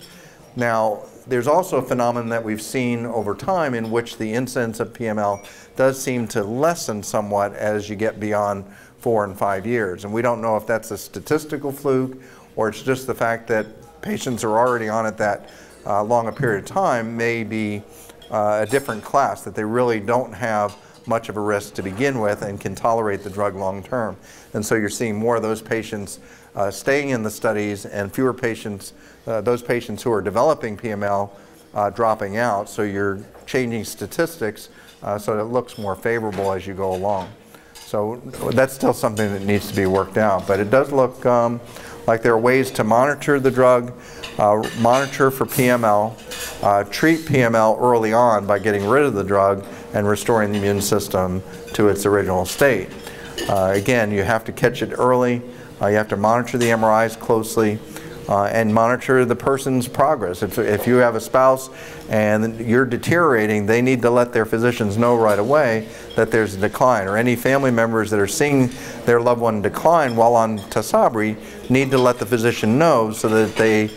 Now, there's also a phenomenon that we've seen over time in which the incidence of PML does seem to lessen somewhat as you get beyond 4 and 5 years. And we don't know if that's a statistical fluke or it's just the fact that patients are already on it that long a period of time may be a different class, that they really don't have much of a risk to begin with and can tolerate the drug long term. And so you're seeing more of those patients staying in the studies and fewer patients, those patients who are developing PML dropping out. So you're changing statistics so it looks more favorable as you go along. So that's still something that needs to be worked out. But it does look like there are ways to monitor the drug, monitor for PML, treat PML early on by getting rid of the drug and restoring the immune system to its original state. Again, you have to catch it early. You have to monitor the MRIs closely and monitor the person's progress. If you have a spouse and you're deteriorating, they need to let their physicians know right away that there's a decline. Or any family members that are seeing their loved one decline while on Tysabri need to let the physician know so that they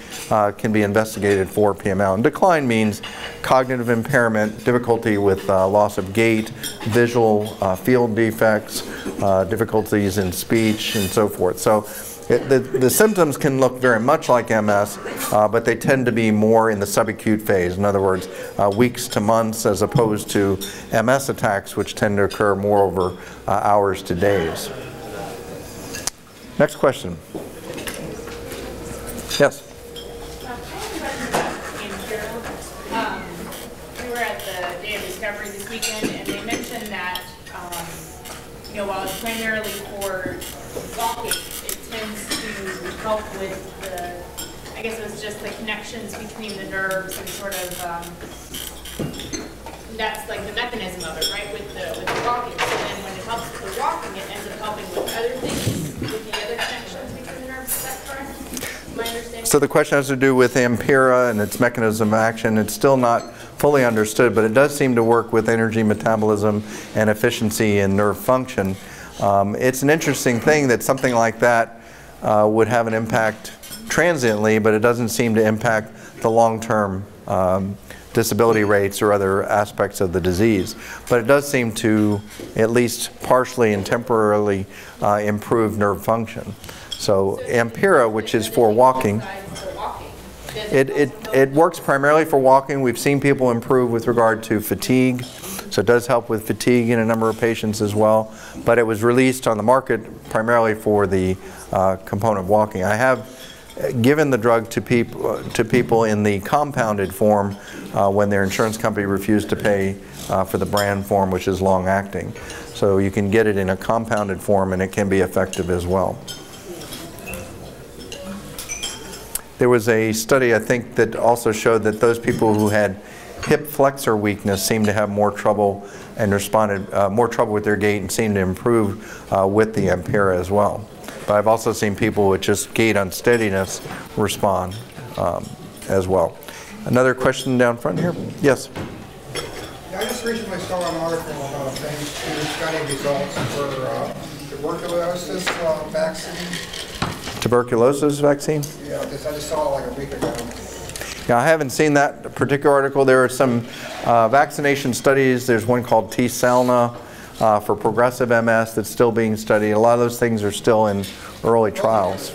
can be investigated for PML. And decline means cognitive impairment, difficulty with loss of gait, visual field defects, difficulties in speech, and so forth. So the symptoms can look very much like MS, but they tend to be more in the subacute phase. In other words, weeks to months as opposed to MS attacks, which tend to occur more over hours to days. Next question. Yes? We were at the Day of Discovery this weekend, and they mentioned that, while it's primarily for walking, it tends to help with I guess it was just the connections between the nerves and sort of, that's like the mechanism of it, right, with the walking. So then when it helps with the walking, it ends up helping with other things, with the other connections between the nerves. Is that correct? My understanding? So the question has to do with Ampera and its mechanism of action. It's still not fully understood, but it does seem to work with energy metabolism and efficiency and nerve function. It's an interesting thing that something like that would have an impact transiently, but it doesn't seem to impact the long-term disability rates or other aspects of the disease. But it does seem to at least partially and temporarily improve nerve function. So Ampera, which is for walking, it works primarily for walking. We've seen people improve with regard to fatigue. So it does help with fatigue in a number of patients as well. But it was released on the market primarily for the component of walking. I have given the drug to people in the compounded form when their insurance company refused to pay for the brand form, which is long-acting. So you can get it in a compounded form, and it can be effective as well. There was a study, I think, that also showed that those people who had hip flexor weakness seemed to have more trouble and responded more trouble with their gait and seemed to improve with the Ampera as well. But I've also seen people with just gait unsteadiness respond as well. Another question down front here? Yes? Yeah, I just recently saw an article about phase 2 study results for tuberculosis vaccine. Tuberculosis vaccine? Yeah, I just saw it like a week ago. Yeah, I haven't seen that particular article. There are some vaccination studies. There's one called T-Salna for progressive MS that's still being studied. A lot of those things are still in early trials.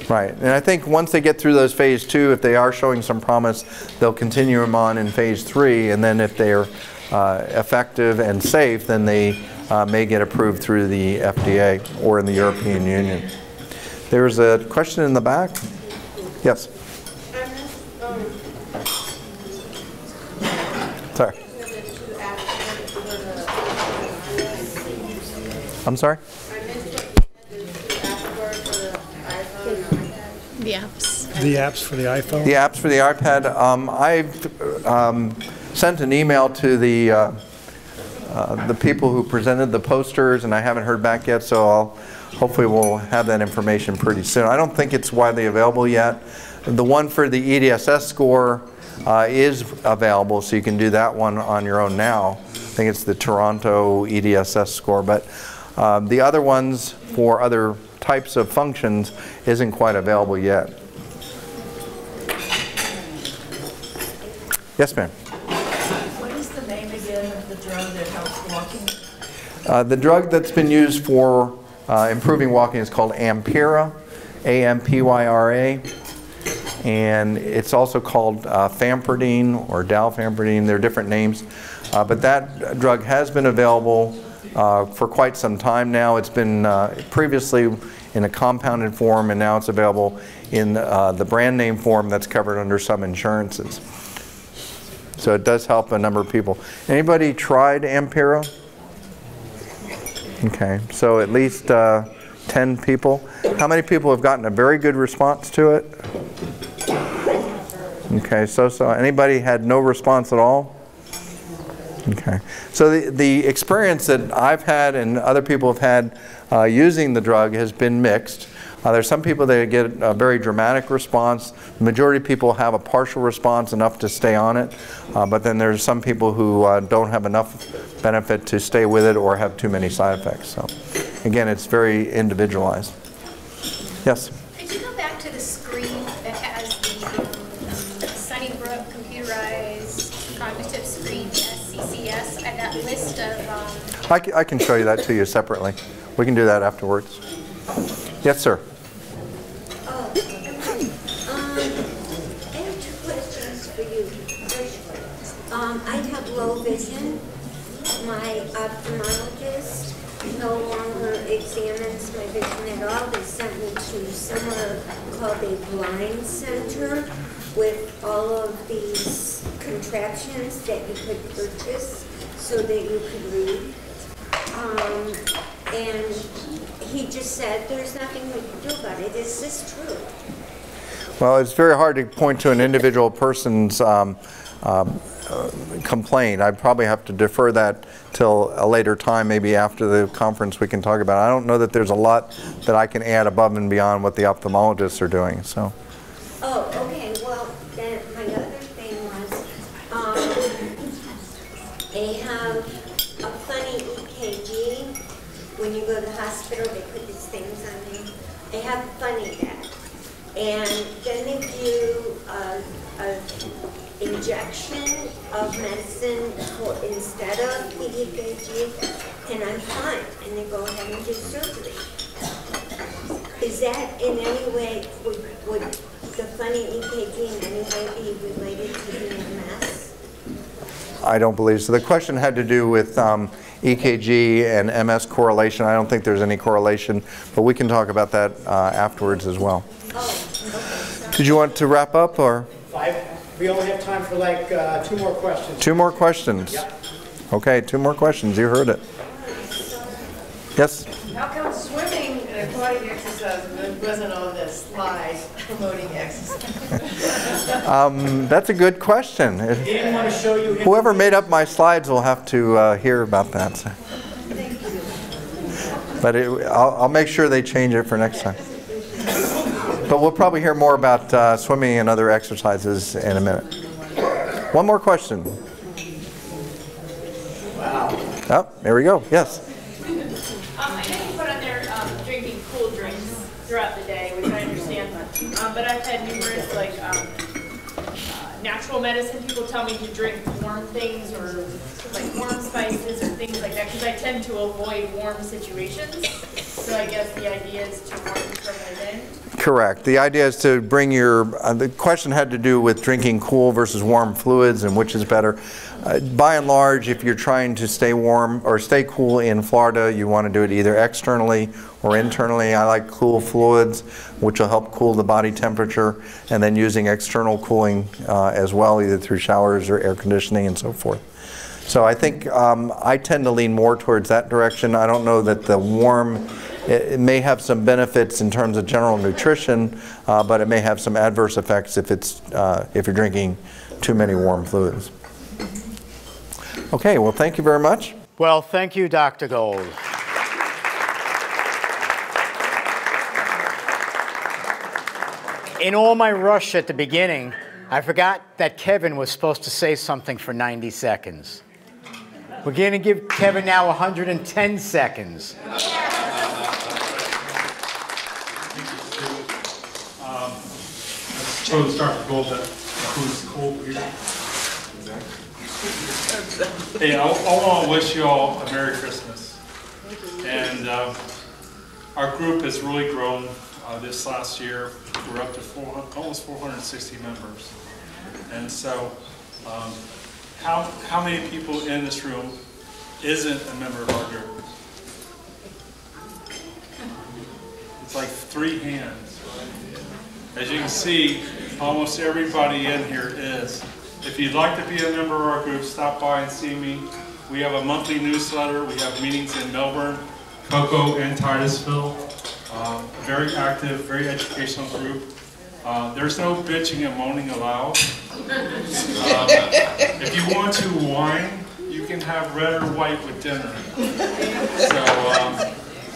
Right, and I think once they get through those phase 2, if they are showing some promise, they'll continue them on in phase 3, and then if they're effective and safe, then they may get approved through the FDA or in the European Union. There's a question in the back. Yes. Sorry. I'm sorry? I missed what you said, the password for the iPhone or iPad. The apps. The apps for the iPhone? The apps for the iPad. I've sent an email to the people who presented the posters, and I haven't heard back yet, so hopefully we'll have that information pretty soon. I don't think it's widely available yet. The one for the EDSS score is available, so you can do that one on your own now. I think it's the Toronto EDSS score, but the other ones for other types of functions isn't quite available yet. Yes, ma'am. What is the name again of the drug that helps walking? The drug that's been used for improving walking is called Ampyra, A-M-P-Y-R-A. And it's also called Fampridine or Dalfampridine. They're different names. But that drug has been available for quite some time now. It's been previously in a compounded form, and now it's available in the brand name form that's covered under some insurances. So it does help a number of people. Anybody tried Ampyra? Okay, so at least 10 people. How many people have gotten a very good response to it? Okay, so anybody had no response at all? Okay, so the experience that I've had and other people have had using the drug has been mixed. There's some people that get a very dramatic response. The majority of people have a partial response, enough to stay on it. But then there's some people who don't have enough benefit to stay with it or have too many side effects. So again, it's very individualized. Yes? Could you go back to the screen that has the Sunnybrook computerized cognitive screen, CSCS, and that list of... I can show you that to you separately. We can do that afterwards. Yes, sir. I have two questions for you. First, I have low vision. My ophthalmologist no longer examines my vision at all. They sent me to somewhere called a blind center with all of these contraptions that you could purchase so that you could read. And he just said there's nothing we can do about it. Is this true? Well, it's very hard to point to an individual person's complaint. I'd probably have to defer that till a later time, maybe after the conference we can talk about it. I don't know that there's a lot that I can add above and beyond what the ophthalmologists are doing. So. Oh, okay. Well, then my other thing was they have a funny EKG. When you go to the hospital, they put these things on you. They have funny that. And then they do an injection of medicine instead of the EKG, and I'm fine. And they go ahead and do surgery. Is that in any way, would the funny EKG in any way be related to the MS? I don't believe so. The question had to do with EKG and MS correlation. I don't think there's any correlation, but we can talk about that afterwards as well. Oh, okay. Did you want to wrap up, or? We only have time for like 2 more questions. 2 more questions? Yep. Okay, 2 more questions. You heard it. Yes? How come swimming and aquatic exercise wasn't on the slide promoting exercise? That's a good question. He didn't want to show you. Whoever made up my slides will have to hear about that. Thank you. But I'll make sure they change it for next time. But we'll probably hear more about swimming and other exercises in a minute. 1 more question. Wow. Oh, there we go. Yes. I know you put on there drinking cool drinks throughout the day, which I understand, but I've had numerous natural medicine people tell me to drink warm things or like warm spices or things like that because I tend to avoid warm situations. So I guess the idea is to warm from within. Correct. The idea is to bring your, the question had to do with drinking cool versus warm fluids and which is better. By and large, if you're trying to stay warm or stay cool in Florida, you want to do it either externally or internally. I like cool fluids, which will help cool the body temperature, and then using external cooling as well, either through showers or air conditioning and so forth. So I think I tend to lean more towards that direction. I don't know that the warm, it may have some benefits in terms of general nutrition, but it may have some adverse effects if you're drinking too many warm fluids. Okay, well, thank you very much. Well, thank you, Dr. Gold. In all my rush at the beginning, I forgot that Kevin was supposed to say something for 90 seconds. We're going to give Kevin now 110 seconds. So to start with gold, that includes cold beer. Hey, I want to wish you all a Merry Christmas. And our group has really grown this last year. We're up to almost 460 members. And so, how many people in this room isn't a member of our group? It's like 3 hands. As you can see, almost everybody in here is. If you'd like to be a member of our group, stop by and see me. We have a monthly newsletter. We have meetings in Melbourne, Cocoa, and Titusville. Very active, very educational group. There's no bitching and moaning allowed. If you want to whine, you can have red or white with dinner. So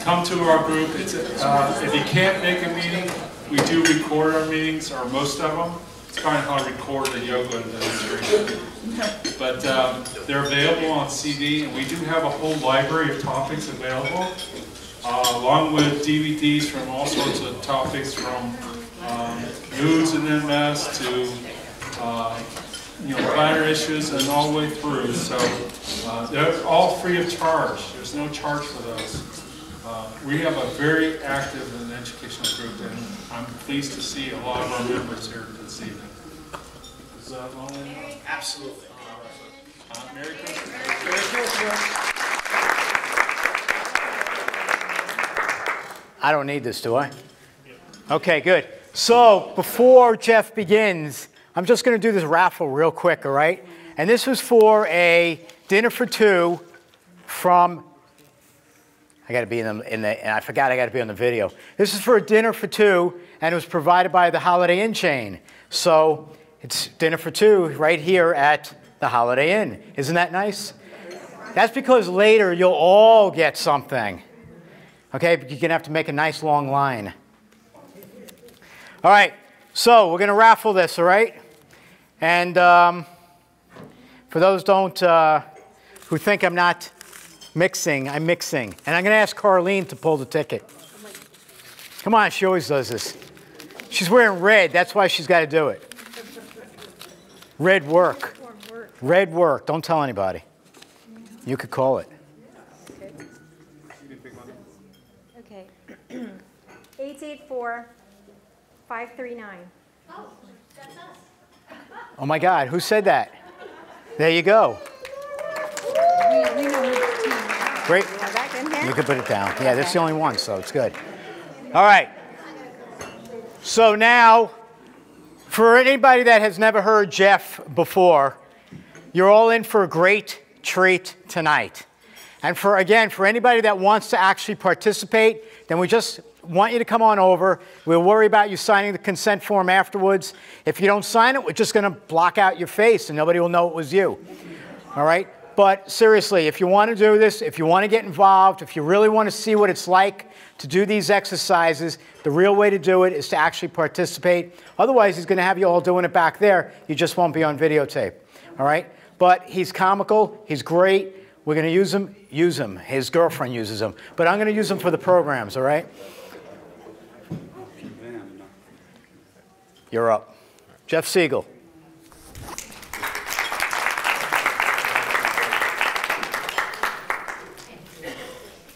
come to our group. If you can't make a meeting, we do record our meetings, or most of them. It's kind of hard to record the yoga and demonstration. But they're available on CD, and we do have a whole library of topics available, along with DVDs from all sorts of topics, from nudes and MS to bladder issues and all the way through. So they're all free of charge. There's no charge for those. We have a very active and educational group, and I'm pleased to see a lot of our members here this evening. Is that long enough? Absolutely. Merry Christmas. Merry Christmas. I don't need this, do I? Okay, good. So before Jeff begins, I'm just going to do this raffle real quick, all right? And this was for a dinner for 2 from, I got to be and I forgot I got to be on the video. This is for a dinner for 2, and it was provided by the Holiday Inn chain. So it's dinner for 2 right here at the Holiday Inn. Isn't that nice? That's because later you'll all get something. Okay, but you're going to have to make a nice long line. All right, so we're going to raffle this, all right? And for those who think I'm not mixing, I'm mixing. And I'm going to ask Carlene to pull the ticket. Come on, she always does this. She's wearing red, that's why she's got to do it. Red work. Red work, don't tell anybody. You could call it. Okay. 884-539. Oh, that's us. Oh my God, who said that? There you go. We know who the team is. Great. Back in here? You can put it down. Yeah, that's the only one, so it's good. All right. So now, for anybody that has never heard Jeff before, you're all in for a great treat tonight. And for anybody that wants to actually participate, then we just want you to come on over. We'll worry about you signing the consent form afterwards. If you don't sign it, we're just going to block out your face and nobody will know it was you. All right? But seriously, if you want to do this, if you want to get involved, if you really want to see what it's like to do these exercises, the real way to do it is to actually participate. Otherwise, he's going to have you all doing it back there. You just won't be on videotape. All right? But he's comical. He's great. We're going to use him. His girlfriend uses him. But I'm going to use him for the programs, all right? You're up. Jeff Segal.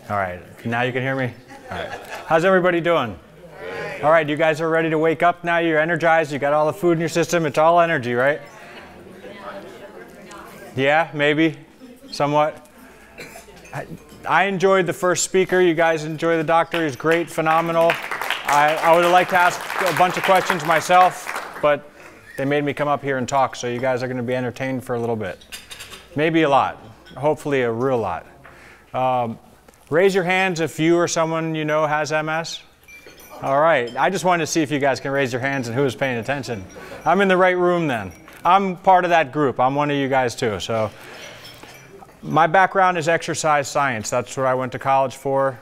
All right, now you can hear me? All right. How's everybody doing? All right, you guys are ready to wake up now? You're energized? You got all the food in your system? It's all energy, right? Yeah, maybe, somewhat. I enjoyed the first speaker. You guys enjoy the doctor. He's great, phenomenal. I would have liked to ask a bunch of questions myself, but they made me come up here and talk, so you guys are going to be entertained for a little bit. Maybe a lot, hopefully a real lot. Raise your hands if you or someone you know has MS. All right, I just wanted to see if you guys can raise your hands and who is paying attention. I'm in the right room then. I'm part of that group. I'm one of you guys too. So my background is exercise science. That's what I went to college for.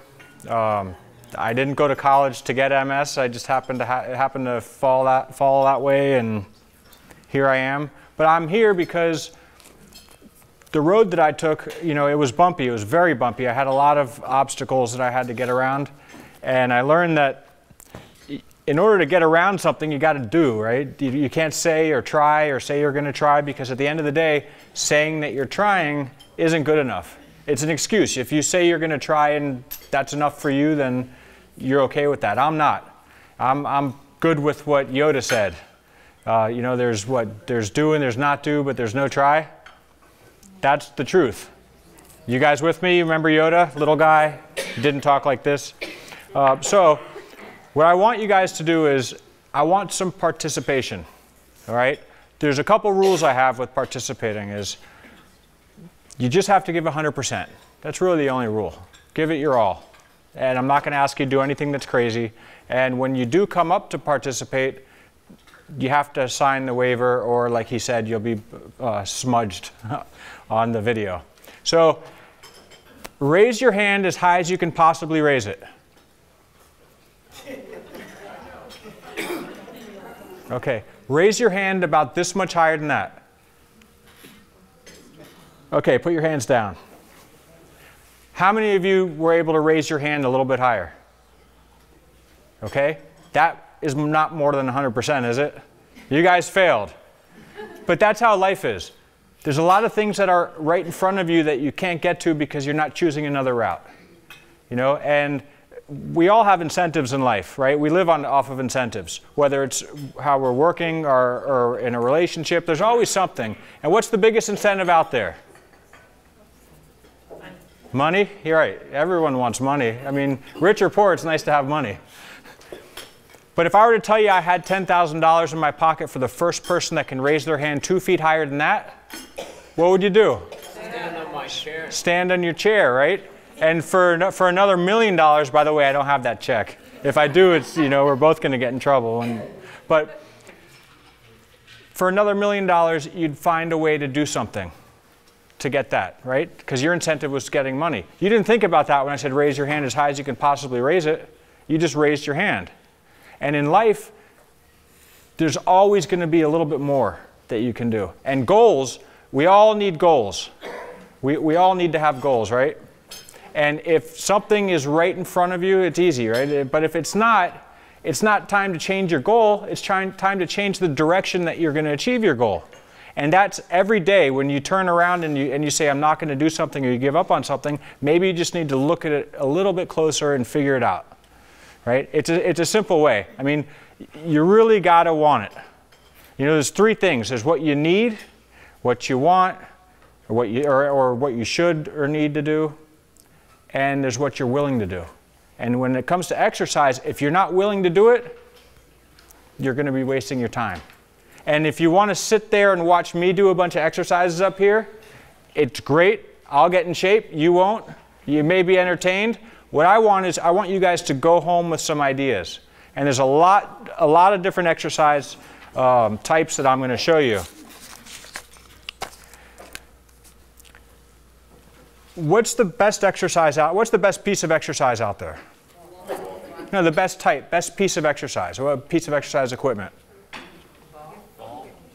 I didn't go to college to get MS. I just happened to fall that way, and here I am. But I'm here because the road that I took, you know, it was bumpy. It was very bumpy. I had a lot of obstacles that I had to get around. And I learned that in order to get around something, you got to do, right? You can't say or try or say you're going to try, because at the end of the day, saying that you're trying isn't good enough. It's an excuse. If you say you're going to try and that's enough for you, then you're okay with that. I'm not. I'm good with what Yoda said. You know, there's do and there's not do, but there's no try. That's the truth. You guys with me? Remember Yoda, little guy, didn't talk like this. So what I want you guys to do is I want some participation, all right? There's a couple rules I have with participating is you just have to give 100%. That's really the only rule. Give it your all. And I'm not going to ask you to do anything that's crazy. And when you do come up to participate, you have to sign the waiver, or like he said, you'll be smudged on the video. So raise your hand as high as you can possibly raise it. Okay, raise your hand about this much higher than that. Okay, put your hands down. How many of you were able to raise your hand a little bit higher? Okay, that is not more than 100%, is it? You guys failed. But that's how life is. There's a lot of things that are right in front of you that you can't get to because you're not choosing another route. You know, and we all have incentives in life, right? We live off of incentives, whether it's how we're working or in a relationship. There's always something. And what's the biggest incentive out there? Money? You're right. Everyone wants money. I mean, rich or poor, it's nice to have money. But if I were to tell you I had $10,000 in my pocket for the first person that can raise their hand 2 feet higher than that, what would you do? Stand on my chair. Stand on your chair, right? And for another $1 million, by the way, I don't have that check. If I do, it's, you know, we're both going to get in trouble. But for another $1 million, you'd find a way to do something to get that, right? Because your incentive was getting money. You didn't think about that when I said raise your hand as high as you can possibly raise it. You just raised your hand. And in life, there's always going to be a little bit more that you can do. And goals, we all need goals. We all need to have goals, right? And if something is right in front of you, it's easy, right? But if it's not time to change your goal. It's time to change the direction that you're going to achieve your goal. And that's every day when you turn around and you say, I'm not going to do something, or you give up on something, maybe you just need to look at it a little bit closer and figure it out. Right? It's a simple way. I mean, you really got to want it. You know, there's three things. There's what you need, what you want, or what you should or need to do, and there's what you're willing to do. And when it comes to exercise, if you're not willing to do it, you're going to be wasting your time. And if you want to sit there and watch me do a bunch of exercises up here, it's great. I'll get in shape. You won't. You may be entertained. What I want is I want you guys to go home with some ideas. And there's a lot of different exercise types that I'm going to show you. What's the best exercise out? What's the best piece of exercise out there? No, the best type, best piece of exercise. What piece of exercise equipment?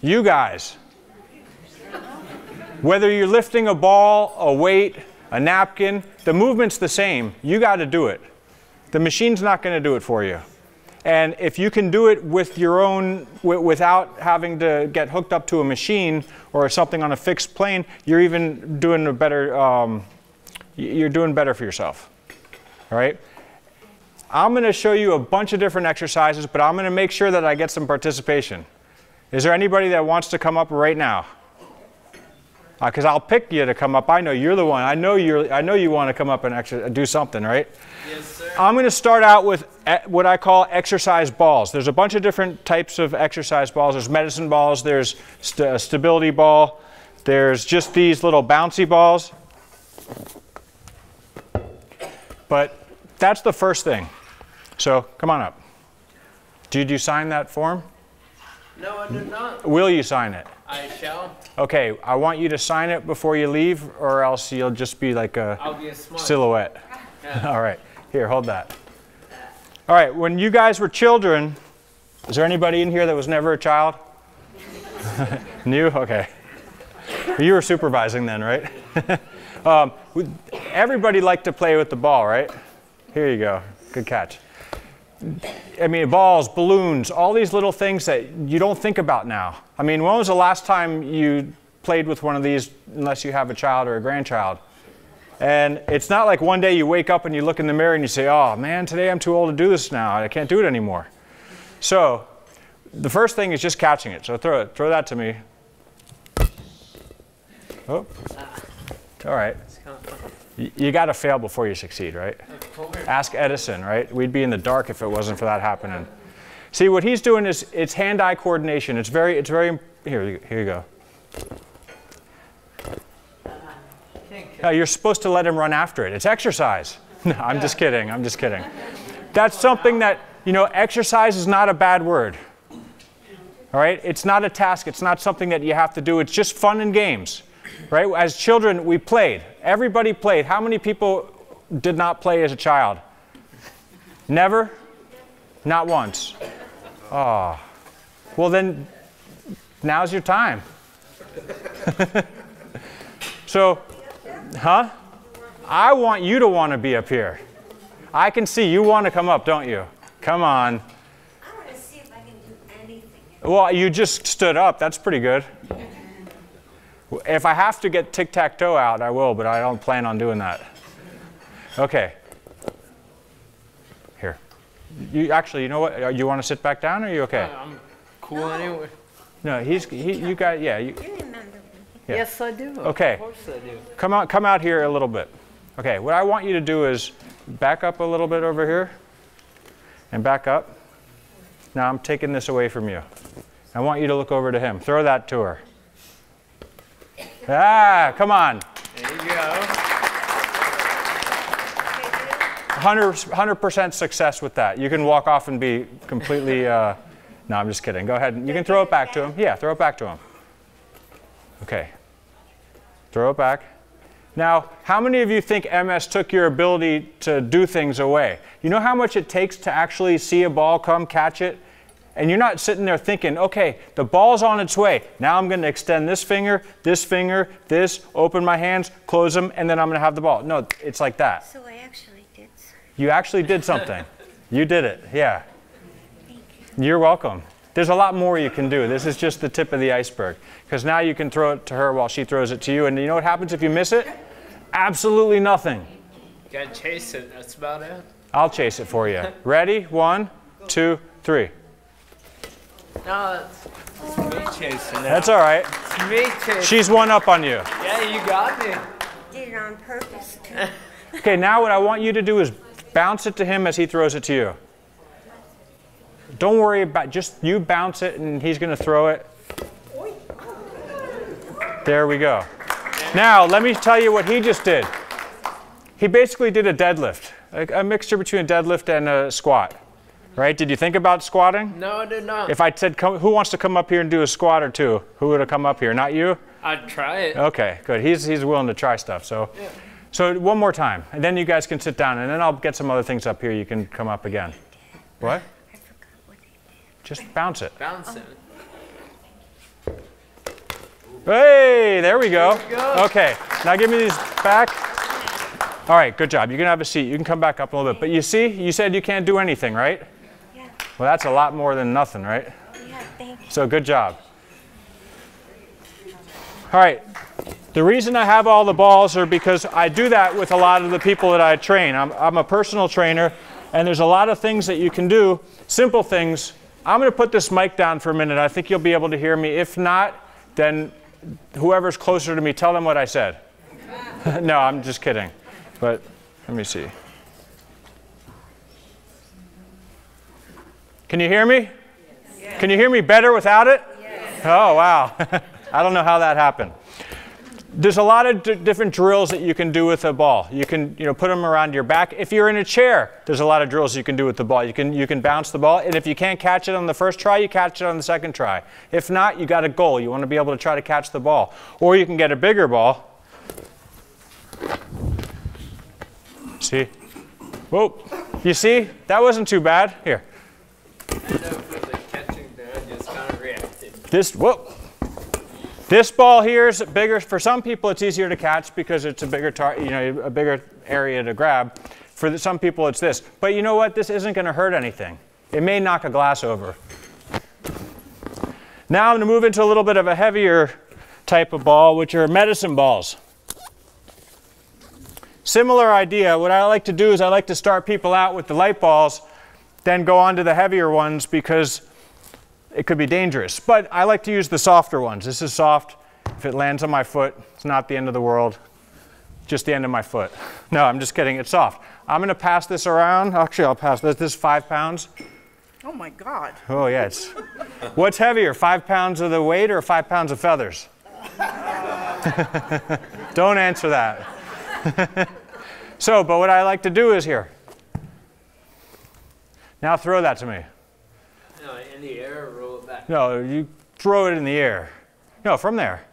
You guys. Whether you're lifting a ball, a weight, a napkin, the movement's the same. You got to do it. The machine's not going to do it for you. And if you can do it with your own, without having to get hooked up to a machine or something on a fixed plane, you're even doing a better, you're doing better for yourself. All right? I'm going to show you a bunch of different exercises, but I'm going to make sure that I get some participation. Is there anybody that wants to come up right now? Because I'll pick you to come up. I know you're the one. I know you want to come up and do something, right? Yes, sir. I'm going to start out with what I call exercise balls. There's a bunch of different types of exercise balls. There's medicine balls. There's a stability ball. There's just these little bouncy balls. But that's the first thing. So come on up. Did you sign that form? No, I did not. Will you sign it? I shall. Okay, I want you to sign it before you leave, or else you'll just be like a silhouette. Yeah. All right, here, hold that. All right, when you guys were children, is there anybody in here that was never a child? New? Okay. You were supervising then, right? Everybody liked to play with the ball, right? Here you go. Good catch. I mean, balls, balloons, all these little things that you don't think about now. I mean, when was the last time you played with one of these, unless you have a child or a grandchild? And it's not like one day you wake up and you look in the mirror and you say, oh man, today I'm too old to do this now. I can't do it anymore. So the first thing is just catching it. So throw it. Throw that to me. Oh, all right. You got to fail before you succeed, right? Ask Edison, right? We'd be in the dark if it wasn't for that happening. See, what he's doing is it's hand-eye coordination. It's very, here you go. You're supposed to let him run after it. It's exercise. No, I'm just kidding. I'm just kidding. That's something that, you know, exercise is not a bad word. All right? It's not a task. It's not something that you have to do. It's just fun and games. Right? As children, we played. Everybody played. How many people did not play as a child? Never? Not once. Oh. Well, then, now's your time. So, huh? I want you to want to be up here. I can see you want to come up, don't you? Come on. I want to see if I can do anything. Well, you just stood up. That's pretty good. If I have to get tic-tac-toe out, I will, but I don't plan on doing that. Okay. Here. You actually, you know what? You want to sit back down, or are you okay? I'm cool anyway. No, you got, yeah. You remember me. Yeah. Yes, I do. Okay. Of course I do. Come out here a little bit. Okay, what I want you to do is back up a little bit over here and back up. Now I'm taking this away from you. I want you to look over to him. Throw that to her. Ah, come on. There you go. 100% success with that. You can walk off and be completely, no, I'm just kidding. Go ahead. You can throw it back to him. Yeah, throw it back to him. Okay. Throw it back. Now, how many of you think MS took your ability to do things away? You know how much it takes to actually see a ball come, catch it? And you're not sitting there thinking, okay, the ball's on its way. Now I'm going to extend this, open my hands, close them, and then I'm going to have the ball. No, it's like that. So I actually did something. You actually did something. You did it, yeah. Thank you. You're welcome. There's a lot more you can do. This is just the tip of the iceberg. Because now you can throw it to her while she throws it to you. And you know what happens if you miss it? Absolutely nothing. You gotta chase it, that's about it. I'll chase it for you. Ready? 1, 2, 3. No, it's me chasing it. That's all right. It's me chasing. She's one up on you. Yeah, you got me. Did it on purpose, too. Okay, now what I want you to do is bounce it to him as he throws it to you. Don't worry about, just you bounce it and he's going to throw it. There we go. Now, let me tell you what he just did. He basically did a deadlift, a mixture between a deadlift and a squat. Right? Did you think about squatting? No, I did not. If I said, who wants to come up here and do a squat or two? Who would have come up here? Not you? I'd try it. Okay, good. He's willing to try stuff. So, yeah. So one more time, and then you guys can sit down, and then I'll get some other things up here. You can come up again. What? I forgot what they did. Just bounce it. Bounce it. Hey, there we go. There we go. Okay, now give me these back. All right, good job. You can have a seat. You can come back up a little bit. But you see, you said you can't do anything, right? Yeah. Well, that's a lot more than nothing, right? Yeah, thank you. So good job. All right. The reason I have all the balls are because I do that with a lot of the people that I train. I'm a personal trainer, and there's a lot of things that you can do, simple things. I'm going to put this mic down for a minute. I think you'll be able to hear me. If not, then whoever's closer to me, tell them what I said. No, I'm just kidding. But let me see. Can you hear me? Yes. Can you hear me better without it? Yes. Oh, wow. I don't know how that happened. There's a lot of different drills that you can do with a ball. You can, put them around your back. If you're in a chair, there's a lot of drills you can do with the ball. You can bounce the ball, and if you can't catch it on the first try, you catch it on the second try. If not, you got a goal. You want to be able to try to catch the ball. Or you can get a bigger ball. See? Whoa. You see? That wasn't too bad. Here. This ball here is bigger. For some people, it's easier to catch because it's a bigger, a bigger area to grab. For some people, it's this. But you know what? This isn't going to hurt anything. It may knock a glass over. Now I'm going to move into a little bit of a heavier type of ball, which are medicine balls. Similar idea. What I like to do is I like to start people out with the light balls, then go on to the heavier ones because it could be dangerous. But I like to use the softer ones. This is soft. If it lands on my foot, it's not the end of the world. Just the end of my foot. No, I'm just kidding. It's soft. I'm going to pass this around. Actually, I'll pass this. This is 5 pounds. Oh my God. Oh, yeah. It's, what's heavier, 5 pounds of the weight or 5 pounds of feathers? Don't answer that. But what I like to do is here. Now throw that to me. No, in the air or roll it back? No, you throw it in the air. No, from there.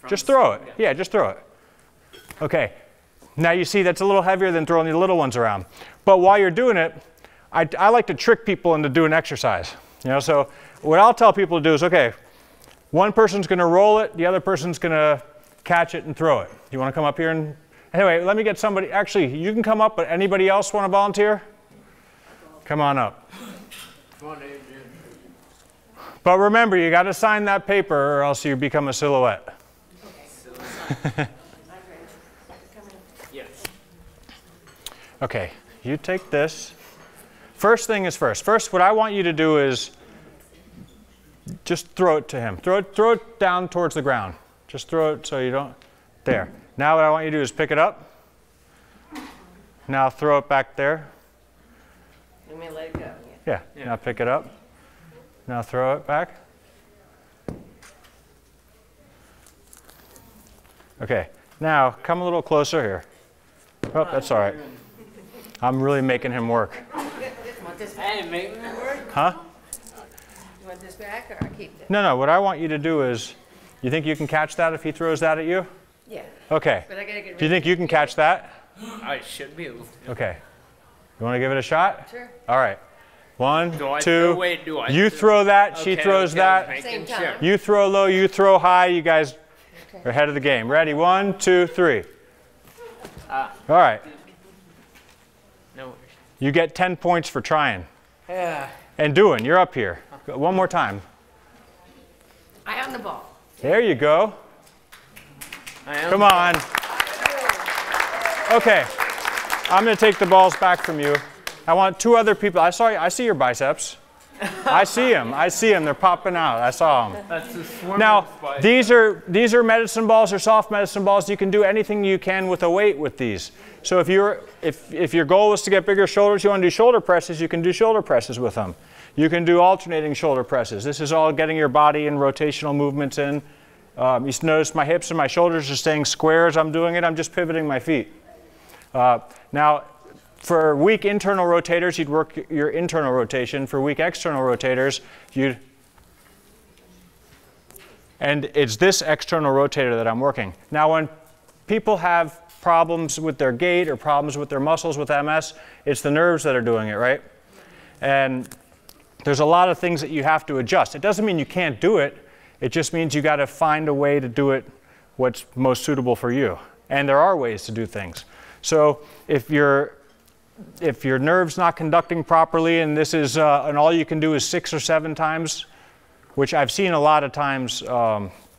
Just throw it. Yeah, just throw it. Okay. Now you see that's a little heavier than throwing the little ones around. But while you're doing it, I like to trick people into doing exercise. So what I'll tell people to do is, okay, one person's going to roll it, the other person's going to catch it and throw it. You want to come up here and... Anyway, let me get somebody... Actually, you can come up, but anybody else want to volunteer? Come on up. But remember, you got to sign that paper or else you become a silhouette. Okay. Okay, you take this. First thing is first. First, what I want you to do is just throw it to him. Throw it down towards the ground. Just throw it so you don't... There. Now what I want you to do is pick it up. Now throw it back there. You may let it go. Yeah. Now pick it up. Now throw it back. Okay. Now come a little closer here. Oh, that's all right. I'm really making him work. Want this back? I didn't make him work? Huh? You want this back or I keep this? No. What I want you to do is, you think you can catch that if he throws that at you? Yeah. Okay. But I gotta get do you think you can catch that? I should be able to. Okay. You want to give it a shot? Sure. All right. 1, 2. Wait, do I? You throw that, she throws that. Same time. You throw low, you throw high. You guys are ahead of the game. Ready? 1, 2, 3. All right. No. You get 10 points for trying. Yeah. And doing. You're up here. One more time. Eye on the ball. There you go. Come on. Okay. I'm going to take the balls back from you. I want 2 other people. I see your biceps. I see them. They're popping out. I saw them. That's the swimmer's now, bicep. these are medicine balls or soft medicine balls. You can do anything you can with a weight with these. So if your goal is to get bigger shoulders, you want to do shoulder presses, you can do shoulder presses with them. You can do alternating shoulder presses. This is all getting your body in rotational movements in. You notice my hips and my shoulders are staying square as I'm doing it. I'm just pivoting my feet. Now, for weak internal rotators, you'd work your internal rotation. For weak external rotators, and it's this external rotator that I'm working. Now, when people have problems with their gait or problems with their muscles with MS, it's the nerves that are doing it, right? And there's a lot of things that you have to adjust. It doesn't mean you can't do it. It just means you got to find a way to do it what's most suitable for you. And there are ways to do things. So if your nerve's not conducting properly, and this is and all you can do is 6 or 7 times, which I've seen a lot of times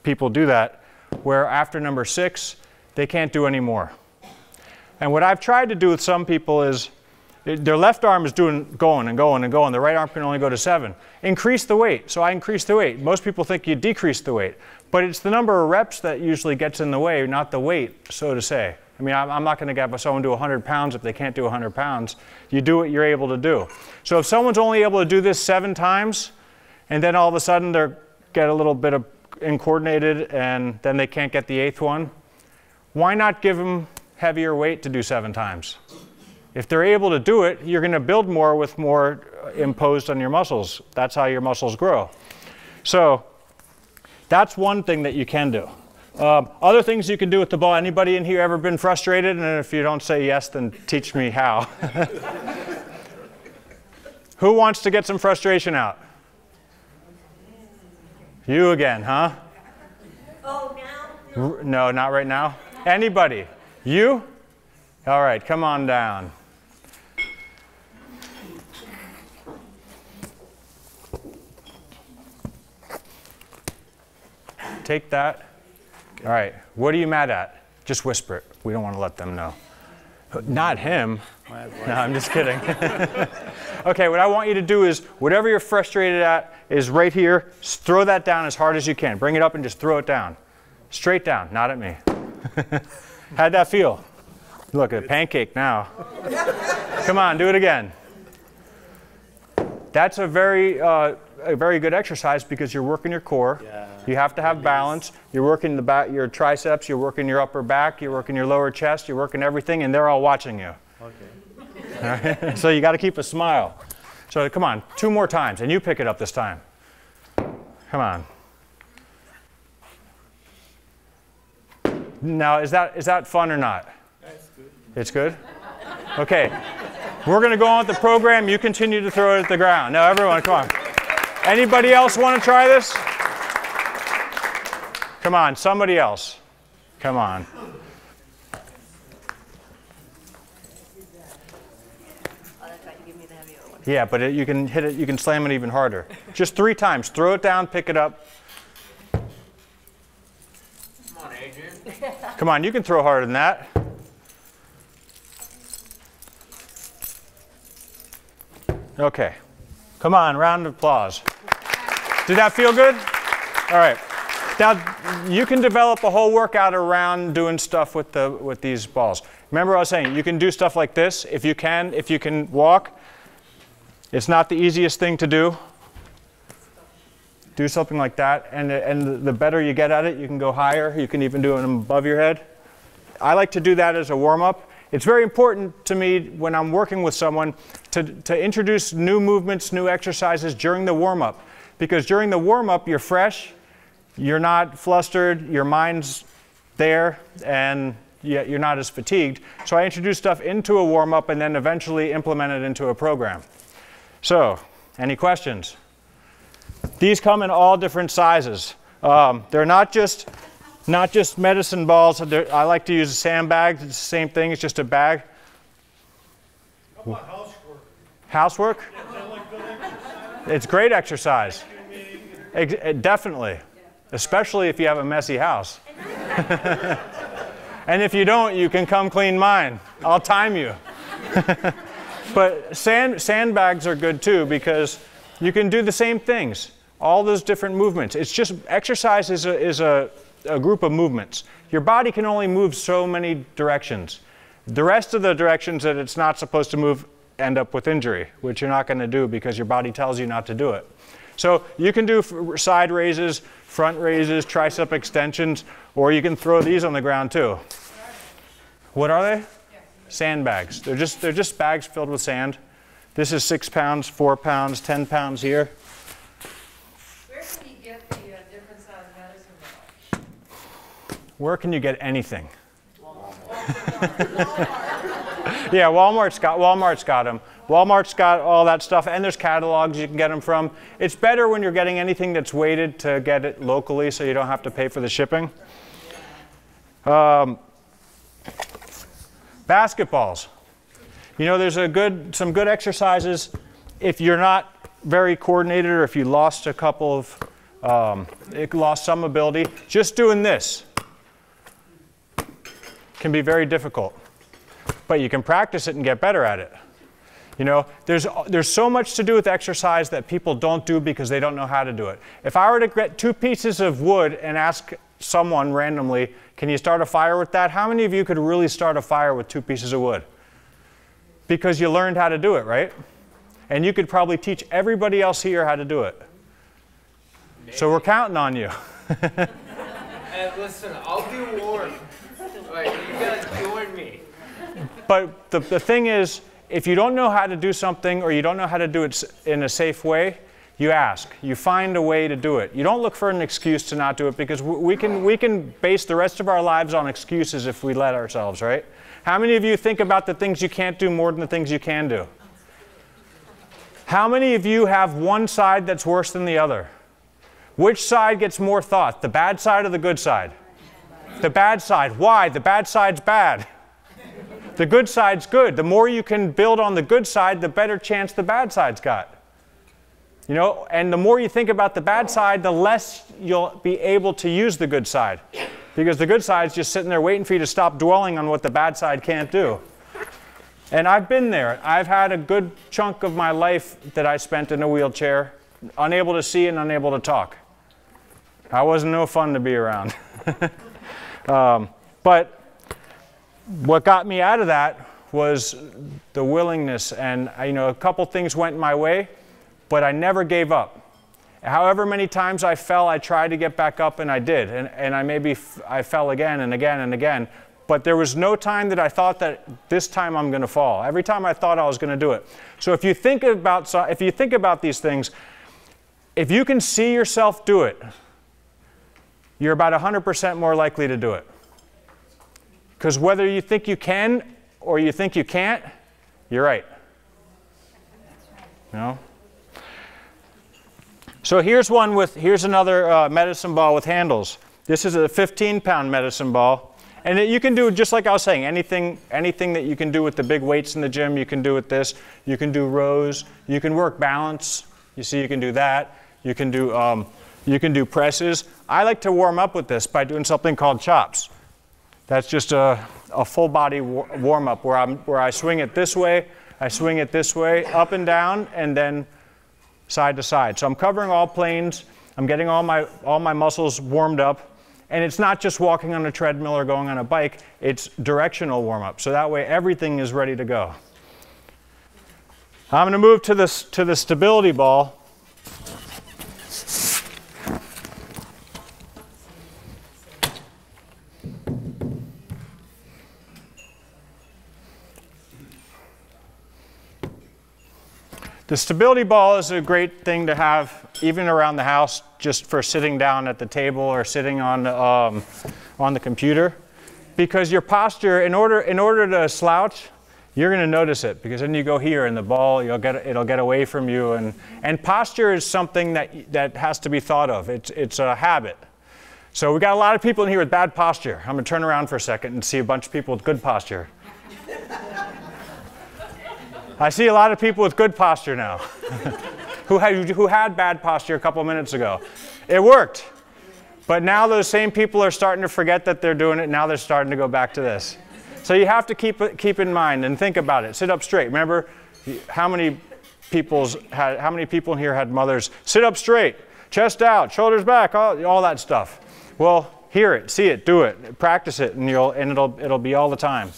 people do that, where after number 6 they can't do any more. And what I've tried to do with some people is their left arm is going and going and going. The right arm can only go to 7. Increase the weight. So I increase the weight. Most people think you decrease the weight, but it's the number of reps that usually gets in the way, not the weight, so to say. I mean, I'm not going to get someone do 100 pounds if they can't do 100 pounds. You do what you're able to do. So if someone's only able to do this 7 times, and then all of a sudden they get a little bit of uncoordinated and then they can't get the 8th one, why not give them heavier weight to do 7 times? If they're able to do it, you're going to build more with more imposed on your muscles. That's how your muscles grow. So that's one thing that you can do. Other things you can do with the ball. Anybody in here ever been frustrated? And if you don't say yes, then teach me how. Who wants to get some frustration out? You again, huh? Oh, now? No, not right now. Anybody? You? All right, come on down. Take that. All right, what are you mad at? Just whisper it. We don't want to let them know. Not him. No, I'm just kidding. Okay, what I want you to do is, whatever you're frustrated at is right here. Throw that down as hard as you can. Bring it up and just throw it down. Straight down, not at me. How'd that feel? Look, a pancake now. Come on, do it again. That's a very good exercise because you're working your core. Yeah. You have to have balance. You're working the back, your triceps, you're working your upper back, you're working your lower chest, you're working everything, and they're all watching you. Okay. All right? So you got to keep a smile. So come on, 2 more times, and you pick it up this time. Come on. Now, is that fun or not? That's good. It's good? Okay. We're going to go on with the program. You continue to throw it at the ground. Now, everyone, come on. Anybody else want to try this? Come on, somebody else. Come on. Yeah, but you can hit it, you can slam it even harder. Just 3 times. Throw it down, pick it up. Come on, Adrian. Come on, you can throw harder than that. Okay. Come on, round of applause. Did that feel good? All right. Now, you can develop a whole workout around doing stuff with these balls. Remember I was saying, you can do stuff like this if you can walk. It's not the easiest thing to do. Do something like that, and the better you get at it, you can go higher. You can even do it above your head. I like to do that as a warm-up. It's very important to me when I'm working with someone to introduce new movements, new exercises during the warm-up. Because during the warm-up, you're fresh, you're not flustered, your mind's there, and you're not as fatigued. So I introduce stuff into a warm-up and then eventually implement it into a program. So, any questions? These come in all different sizes. They're not just medicine balls. I like to use a sandbag. It's the same thing. It's just a bag. How about housework? Housework? Is that like good exercise? It's great exercise. Definitely. Especially if you have a messy house. And if you don't, you can come clean mine. I'll time you. But sandbags are good too because you can do the same things. All those different movements. It's just exercise is a group of movements. Your body can only move so many directions. The rest of the directions that it's not supposed to move end up with injury, which you're not going to do because your body tells you not to do it. So you can do side raises, front raises, tricep extensions, or you can throw these on the ground too. What are they? Sandbags. They're just bags filled with sand. This is 6 pounds, 4 pounds, 10 pounds here. Where can you get the different size medicine ball? Where can you get anything? Yeah, Walmart's got them. Walmart's got all that stuff, and there's catalogs you can get them from. It's better when you're getting anything that's weighted to get it locally so you don't have to pay for the shipping. Basketballs. You know, there's some good exercises if you're not very coordinated or if you lost a couple of, lost some ability. Just doing this can be very difficult, but you can practice it and get better at it. You know, there's so much to do with exercise that people don't do because they don't know how to do it. If I were to get 2 pieces of wood and ask someone randomly, can you start a fire with that? How many of you could really start a fire with 2 pieces of wood? Because you learned how to do it, right? And you could probably teach everybody else here how to do it. Maybe. So we're counting on you. And listen, I'll be warm. Like, you guys join me. But the thing is, if you don't know how to do something or you don't know how to do it in a safe way, you ask. You find a way to do it. You don't look for an excuse to not do it, because we can base the rest of our lives on excuses if we let ourselves, right? How many of you think about the things you can't do more than the things you can do? How many of you have one side that's worse than the other? Which side gets more thought, the bad side or the good side? The bad side. Why? The bad side's bad. The good side's good. The more you can build on the good side, the better chance the bad side's got. You know, and the more you think about the bad side, the less you'll be able to use the good side. Because the good side's just sitting there waiting for you to stop dwelling on what the bad side can't do. And I've been there. I've had a good chunk of my life that I spent in a wheelchair, unable to see and unable to talk. I wasn't no fun to be around. But what got me out of that was the willingness, and you know, a couple things went my way, but I never gave up. However many times I fell, I tried to get back up, and I did. And I fell again and again and again. But there was no time that I thought that this time I'm going to fall. Every time I thought I was going to do it. So if you think about these things, if you can see yourself do it, you're about 100% more likely to do it. Because whether you think you can or you think you can't, you're right. You know? So here's another medicine ball with handles. This is a 15-pound medicine ball. And you can do, just like I was saying, anything that you can do with the big weights in the gym, you can do with this. You can do rows. You can work balance. You see, you can do that. You can do presses. I like to warm up with this by doing something called chops. That's just a full body warm up where I swing it this way, up and down, and then side to side. So I'm covering all planes. I'm getting all my muscles warmed up. And it's not just walking on a treadmill or going on a bike, it's directional warm up. So that way everything is ready to go. I'm going to move to the stability ball. The stability ball is a great thing to have even around the house, just for sitting down at the table or sitting on the computer, because your posture, in order to slouch, you're going to notice it, because then you go here and the ball, it'll get away from you, and posture is something that has to be thought of. It's a habit. So we got a lot of people in here with bad posture. I'm going to turn around for a second and see a bunch of people with good posture. I see a lot of people with good posture now who had bad posture a couple minutes ago. It worked. But now those same people are starting to forget that they're doing it. Now they're starting to go back to this. So you have to keep in mind and think about it. Sit up straight. Remember, how many people in here had mothers? Sit up straight, chest out, shoulders back, all that stuff. Well, hear it, see it, do it, practice it, and it'll be all the time.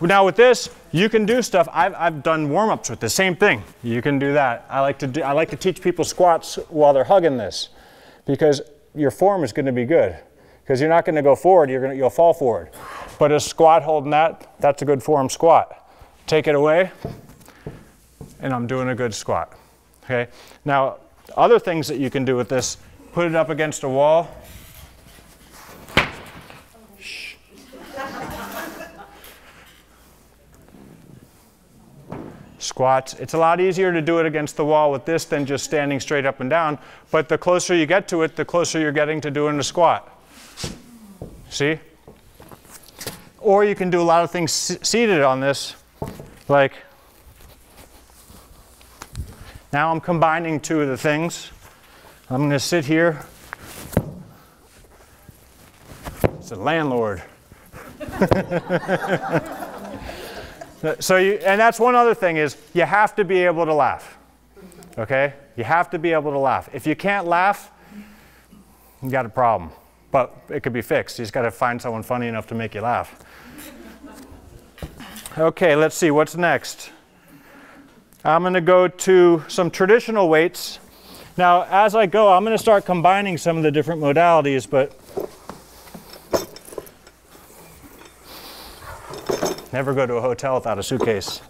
Now with this, you can do stuff. I've done warm-ups with the same thing. You can do that. I like to teach people squats while they're hugging this, because your form is going to be good. Because you're not going to go forward, you'll fall forward. But a squat holding that's a good form squat. Take it away, and I'm doing a good squat. Okay. Now, other things that you can do with this: put it up against a wall. Squats. It's a lot easier to do it against the wall with this than just standing straight up and down, but the closer you get to it, the closer you're getting to doing a squat. See? Or you can do a lot of things seated on this, like now I'm combining two of the things. I'm going to sit here. It's a landlord. And that's one other thing, is you have to be able to laugh. Okay? You have to be able to laugh. If you can't laugh, you got a problem. But it could be fixed. You just got to find someone funny enough to make you laugh. Okay, let's see what's next. I'm going to go to some traditional weights. Now, as I go, I'm going to start combining some of the different modalities, but never go to a hotel without a suitcase.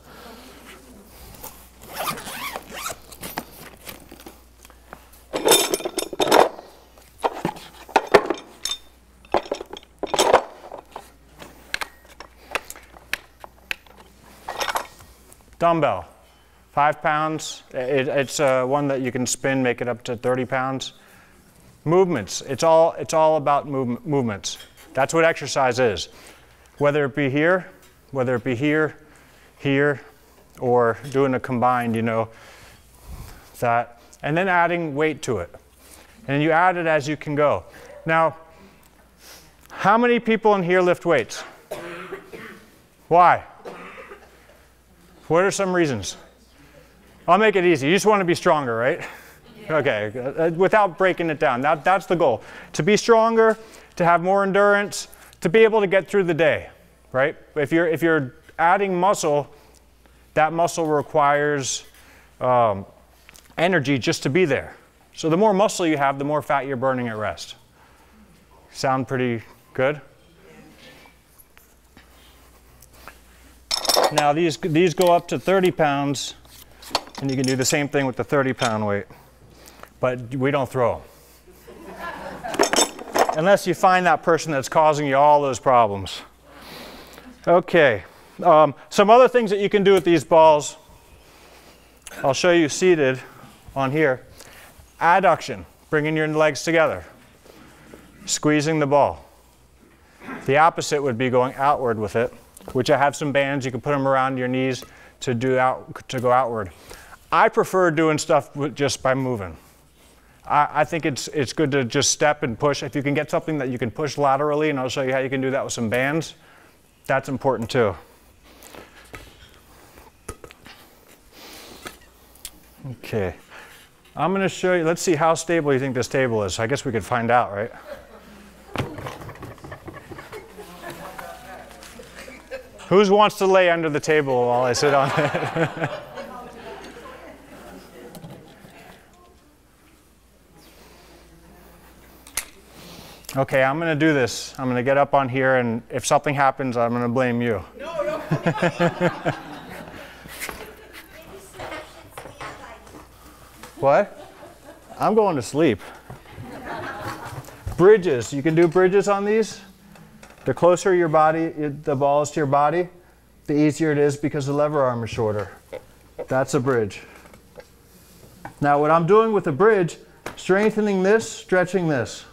Dumbbell, 5 pounds. It's one that you can spin, make it up to 30 pounds. Movements, it's all about movements. That's what exercise is. Whether it be here, whether it be here, here, or doing a combined, you know, that, and then adding weight to it. And you add it as you can go. Now, how many people in here lift weights? Why? What are some reasons? I'll make it easy. You just want to be stronger, right? Yeah. Okay, without breaking it down. That's the goal. To be stronger, to have more endurance, to be able to get through the day, right? If you're adding muscle, that muscle requires energy just to be there. So the more muscle you have, the more fat you're burning at rest. Sound pretty good? Now these go up to 30 pounds, and you can do the same thing with the 30-pound weight, but we don't throw them. Unless you find that person that's causing you all those problems. Okay, some other things that you can do with these balls, I'll show you seated on here. Adduction, bringing your legs together, squeezing the ball. The opposite would be going outward with it, which I have some bands. You can put them around your knees to go outward. I prefer doing stuff just by moving. I think it's good to just step and push. If you can get something that you can push laterally, and I'll show you how you can do that with some bands, that's important too. Okay, I'm going to show you, let's see how stable you think this table is. I guess we could find out, right? Who wants to lay under the table while I sit on it? Okay, I'm going to do this. I'm going to get up on here, and if something happens, I'm going to blame you. No. What? I'm going to sleep. Bridges. You can do bridges on these. The closer your body, the ball is to your body, the easier it is because the lever arm is shorter. That's a bridge. Now what I'm doing with a bridge, strengthening this, stretching this.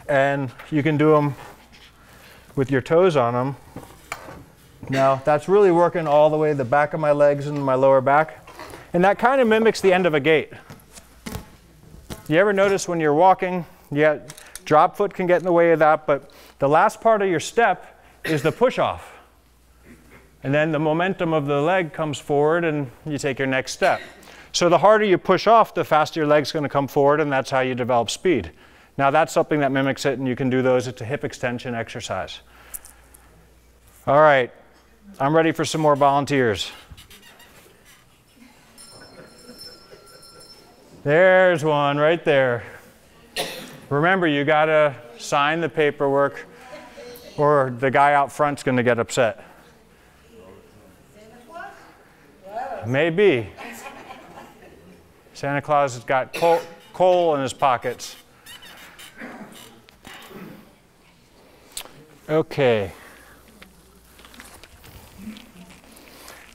And you can do them with your toes on them. Now that's really working all the way the back of my legs and my lower back. And that kind of mimics the end of a gait. You ever notice when you're walking, drop foot can get in the way of that, but the last part of your step is the push off. And then the momentum of the leg comes forward and you take your next step. So the harder you push off, the faster your leg's going to come forward, and that's how you develop speed. Now that's something that mimics it, and you can do those. It's a hip extension exercise. All right, I'm ready for some more volunteers. There's one right there. Remember, you got to sign the paperwork or the guy out front's going to get upset. Maybe. Santa Claus has got coal in his pockets. Okay.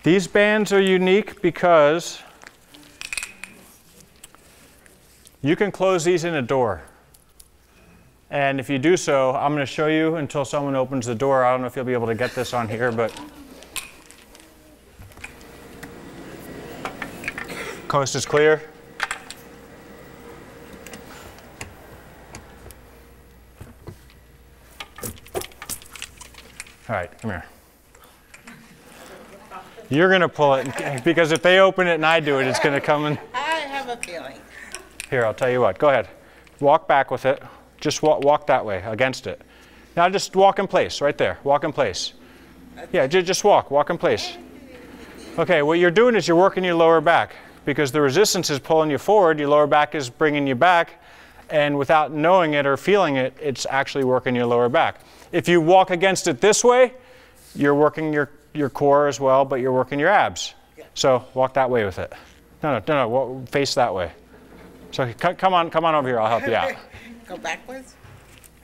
These bands are unique because you can close these in a door. And if you do so, I'm going to show you until someone opens the door. I don't know if you'll be able to get this on here, but coast is clear. All right, come here. You're going to pull it, because if they open it and I do it, it's going to come in. I have a feeling. Here, I'll tell you what. Go ahead. Walk back with it. Just walk that way, against it. Now just walk in place, right there. Walk in place. Yeah, just walk in place. Okay, what you're doing is you're working your lower back. because the resistance is pulling you forward, your lower back is bringing you back, and without knowing it or feeling it, it's actually working your lower back. If you walk against it this way, you're working your core as well, but you're working your abs. So walk that way with it. No, face that way. So come on over here, I'll help you out. Go backwards?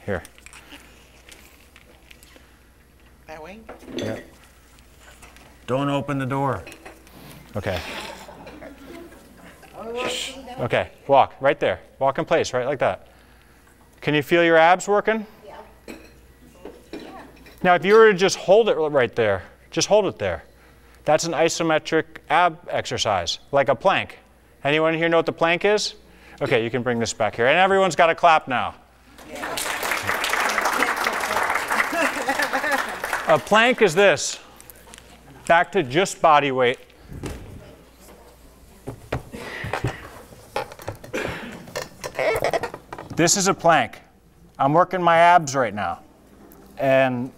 Here. That way? Yep. Don't open the door. Okay. Okay, walk right there. Walk in place, right like that. Can you feel your abs working? Yeah. Now, if you were to just hold it right there, just hold it there. That's an isometric ab exercise, like a plank. Anyone here know what the plank is? Okay, you can bring this back here. And everyone's got a clap now. A plank is this. Back to just body weight. This is a plank. I'm working my abs right now. And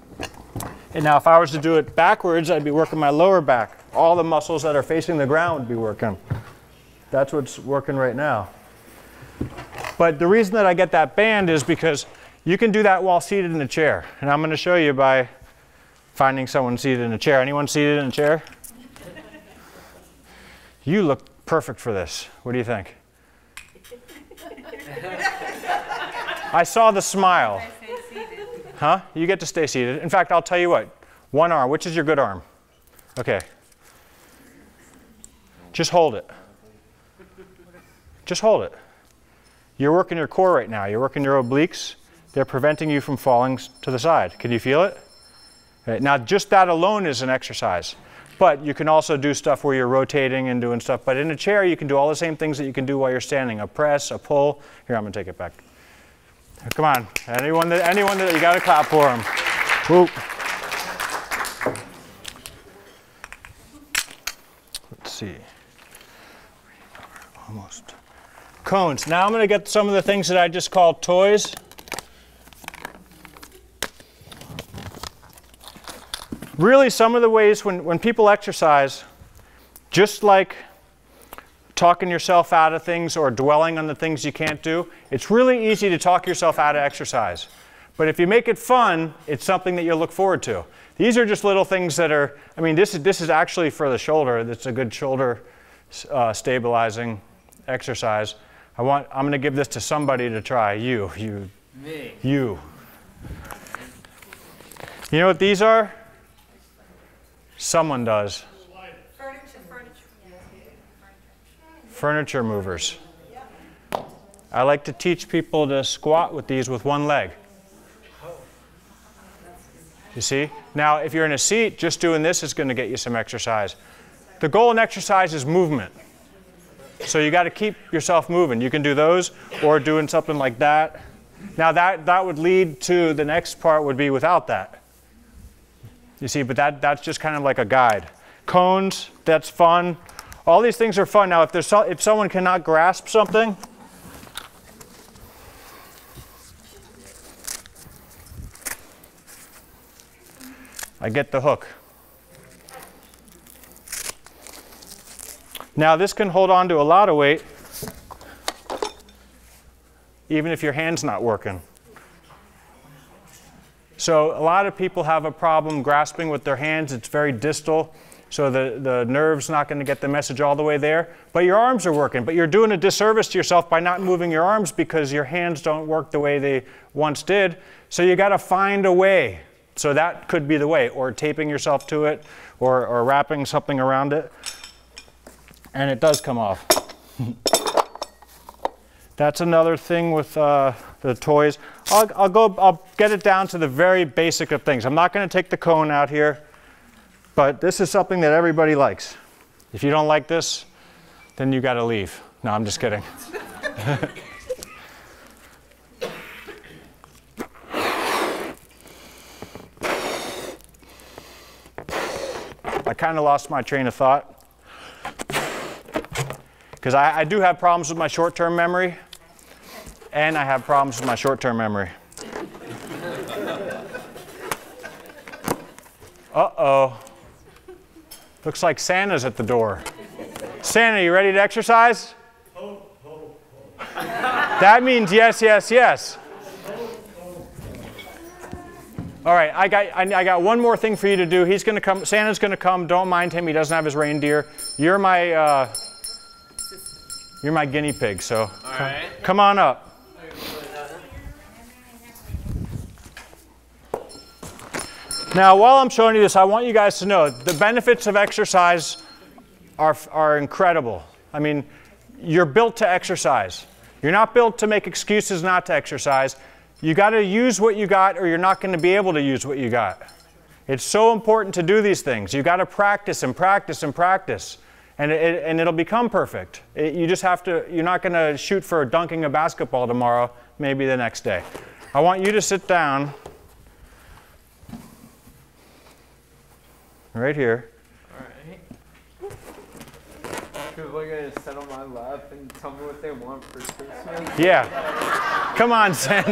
now if I was to do it backwards, I'd be working my lower back. All the muscles that are facing the ground would be working. That's what's working right now. But the reason that I get that band is because you can do that while seated in a chair. And I'm going to show you by finding someone seated in a chair. Anyone seated in a chair? You look perfect for this. What do you think? I saw the smile. Huh? You get to stay seated. In fact, I'll tell you what. One arm. Which is your good arm? Okay. Just hold it. Just hold it. You're working your core right now. You're working your obliques. They're preventing you from falling to the side. Can you feel it? Right. Now, just that alone is an exercise. But you can also do stuff where you're rotating and doing stuff. But in a chair, you can do all the same things that you can do while you're standing. A press, a pull. Here, I'm going to take it back. Come on. Anyone that you got to clap for them. Whoop. Let's see. Almost. Cones. Now I'm going to get some of the things that I just called toys. Really, some of the ways when people exercise, just like talking yourself out of things or dwelling on the things you can't do, it's really easy to talk yourself out of exercise. But if you make it fun, it's something that you'll look forward to. These are just little things that are, I mean, this is actually for the shoulder. It's a good shoulder stabilizing exercise. I'm going to give this to somebody to try. You. Me. You. You know what these are? Someone does. Furniture movers. I like to teach people to squat with these with one leg. You see? Now, if you're in a seat, just doing this is going to get you some exercise. The goal in exercise is movement. So you got to keep yourself moving. You can do those or doing something like that. Now that would lead to the next part would be without that. You see, but that's just kind of like a guide. Cones, that's fun. All these things are fun. Now, if someone cannot grasp something, I get the hook. Now, this can hold on to a lot of weight, even if your hand's not working. So a lot of people have a problem grasping with their hands. It's very distal, so the nerve's not going to get the message all the way there. But your arms are working. But you're doing a disservice to yourself by not moving your arms because your hands don't work the way they once did. So you got to find a way. So that could be the way, or taping yourself to it, or wrapping something around it. And it does come off. That's another thing with the toys. I'll get it down to the very basic of things. I'm not going to take the cone out here, but this is something that everybody likes. If you don't like this, then you got to leave. No, I'm just kidding. I kind of lost my train of thought because I do have problems with my short-term memory. And I have problems with my short-term memory. Uh-oh. Looks like Santa's at the door. Santa, you ready to exercise? That means yes, yes, yes. All right, I got one more thing for you to do. He's going to come. Santa's going to come. Don't mind him. He doesn't have his reindeer. You're my guinea pig. So come on up. Now, while I'm showing you this, I want you guys to know the benefits of exercise are incredible. I mean, you're built to exercise. You're not built to make excuses not to exercise. You got to use what you got, or you're not going to be able to use what you got. It's so important to do these things. You got to practice and practice and practice, and it'll become perfect. You just have to. You're not going to shoot for dunking a basketball tomorrow. Maybe the next day. I want you to sit down right here. People are going to sit on my lap and tell me what they want for Christmas. Yeah. Come on, Santa.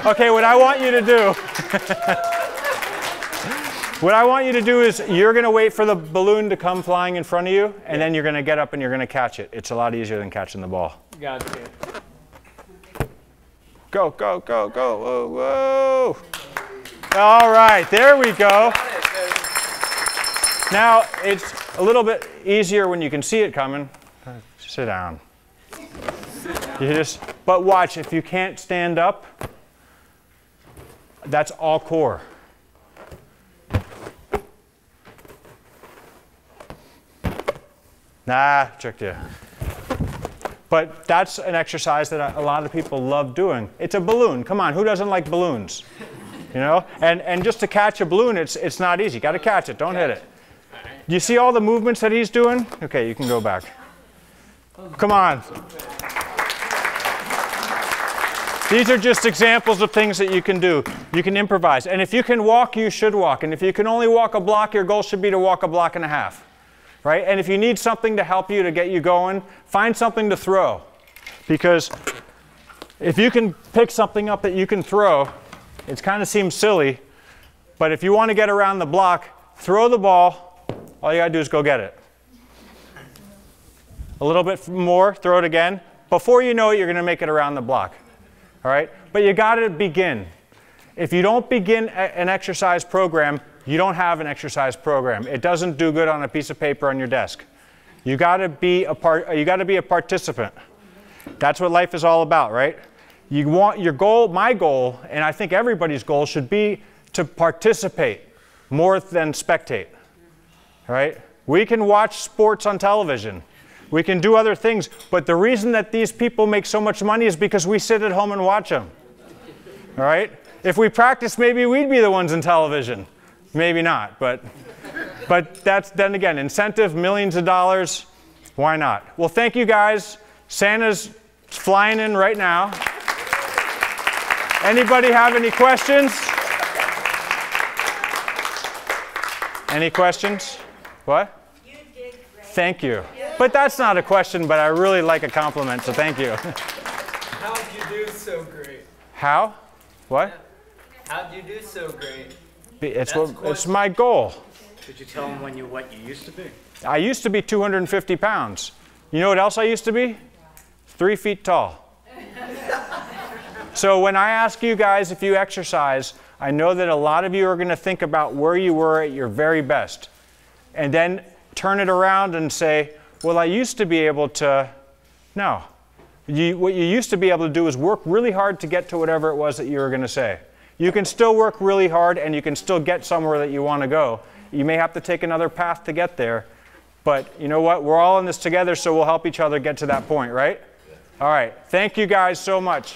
No. Okay, what I want you to do, is you're going to wait for the balloon to come flying in front of you, and then you're going to get up and you're going to catch it. It's a lot easier than catching the ball. Gotcha. Go, go, go, go. Whoa, whoa. All right, there we go. Now, it's a little bit easier when you can see it coming. Sit down. But watch, if you can't stand up, that's all core. Nah, tricked you. But that's an exercise that a lot of people love doing. It's a balloon. Come on, who doesn't like balloons? You know? And just to catch a balloon, it's not easy. You got to catch it. Don't hit it. Do you see all the movements that he's doing? Okay, you can go back. Come on. These are just examples of things that you can do. You can improvise. And if you can walk, you should walk. And if you can only walk a block, your goal should be to walk a block and a half. Right? And if you need something to help you to get you going, find something to throw. Because if you can pick something up that you can throw, it kind of seems silly, but if you want to get around the block, throw the ball. All you got to do is go get it. A little bit more, throw it again. Before you know it, you're going to make it around the block. All right? But you got to begin. If you don't begin an exercise program, you don't have an exercise program. It doesn't do good on a piece of paper on your desk. You got to be a participant. That's what life is all about, right? You want your goal, my goal, and I think everybody's goal should be to participate more than spectate. Right? We can watch sports on television. We can do other things, but the reason that these people make so much money is because we sit at home and watch them. All right? If we practice, maybe we'd be the ones in television. Maybe not, but that's, then again, incentive, millions of dollars, why not? Well, thank you guys. Santa's flying in right now. Anybody have any questions? Any questions? What? You did great. Thank you. But that's not a question, but I really like a compliment, so thank you. How'd you do so great? How? What? How'd you do so great? It's my goal. Did you tell them what you used to be? I used to be 250 pounds. You know what else I used to be? 3 feet tall. So when I ask you guys if you exercise, I know that a lot of you are going to think about where you were at your very best. And then turn it around and say, well, I used to be able to. No. What you used to be able to do is work really hard to get to whatever it was that you were going to say. You can still work really hard and you can still get somewhere that you want to go. You may have to take another path to get there. But you know what? We're all in this together, so we'll help each other get to that point, right? All right. Thank you guys so much.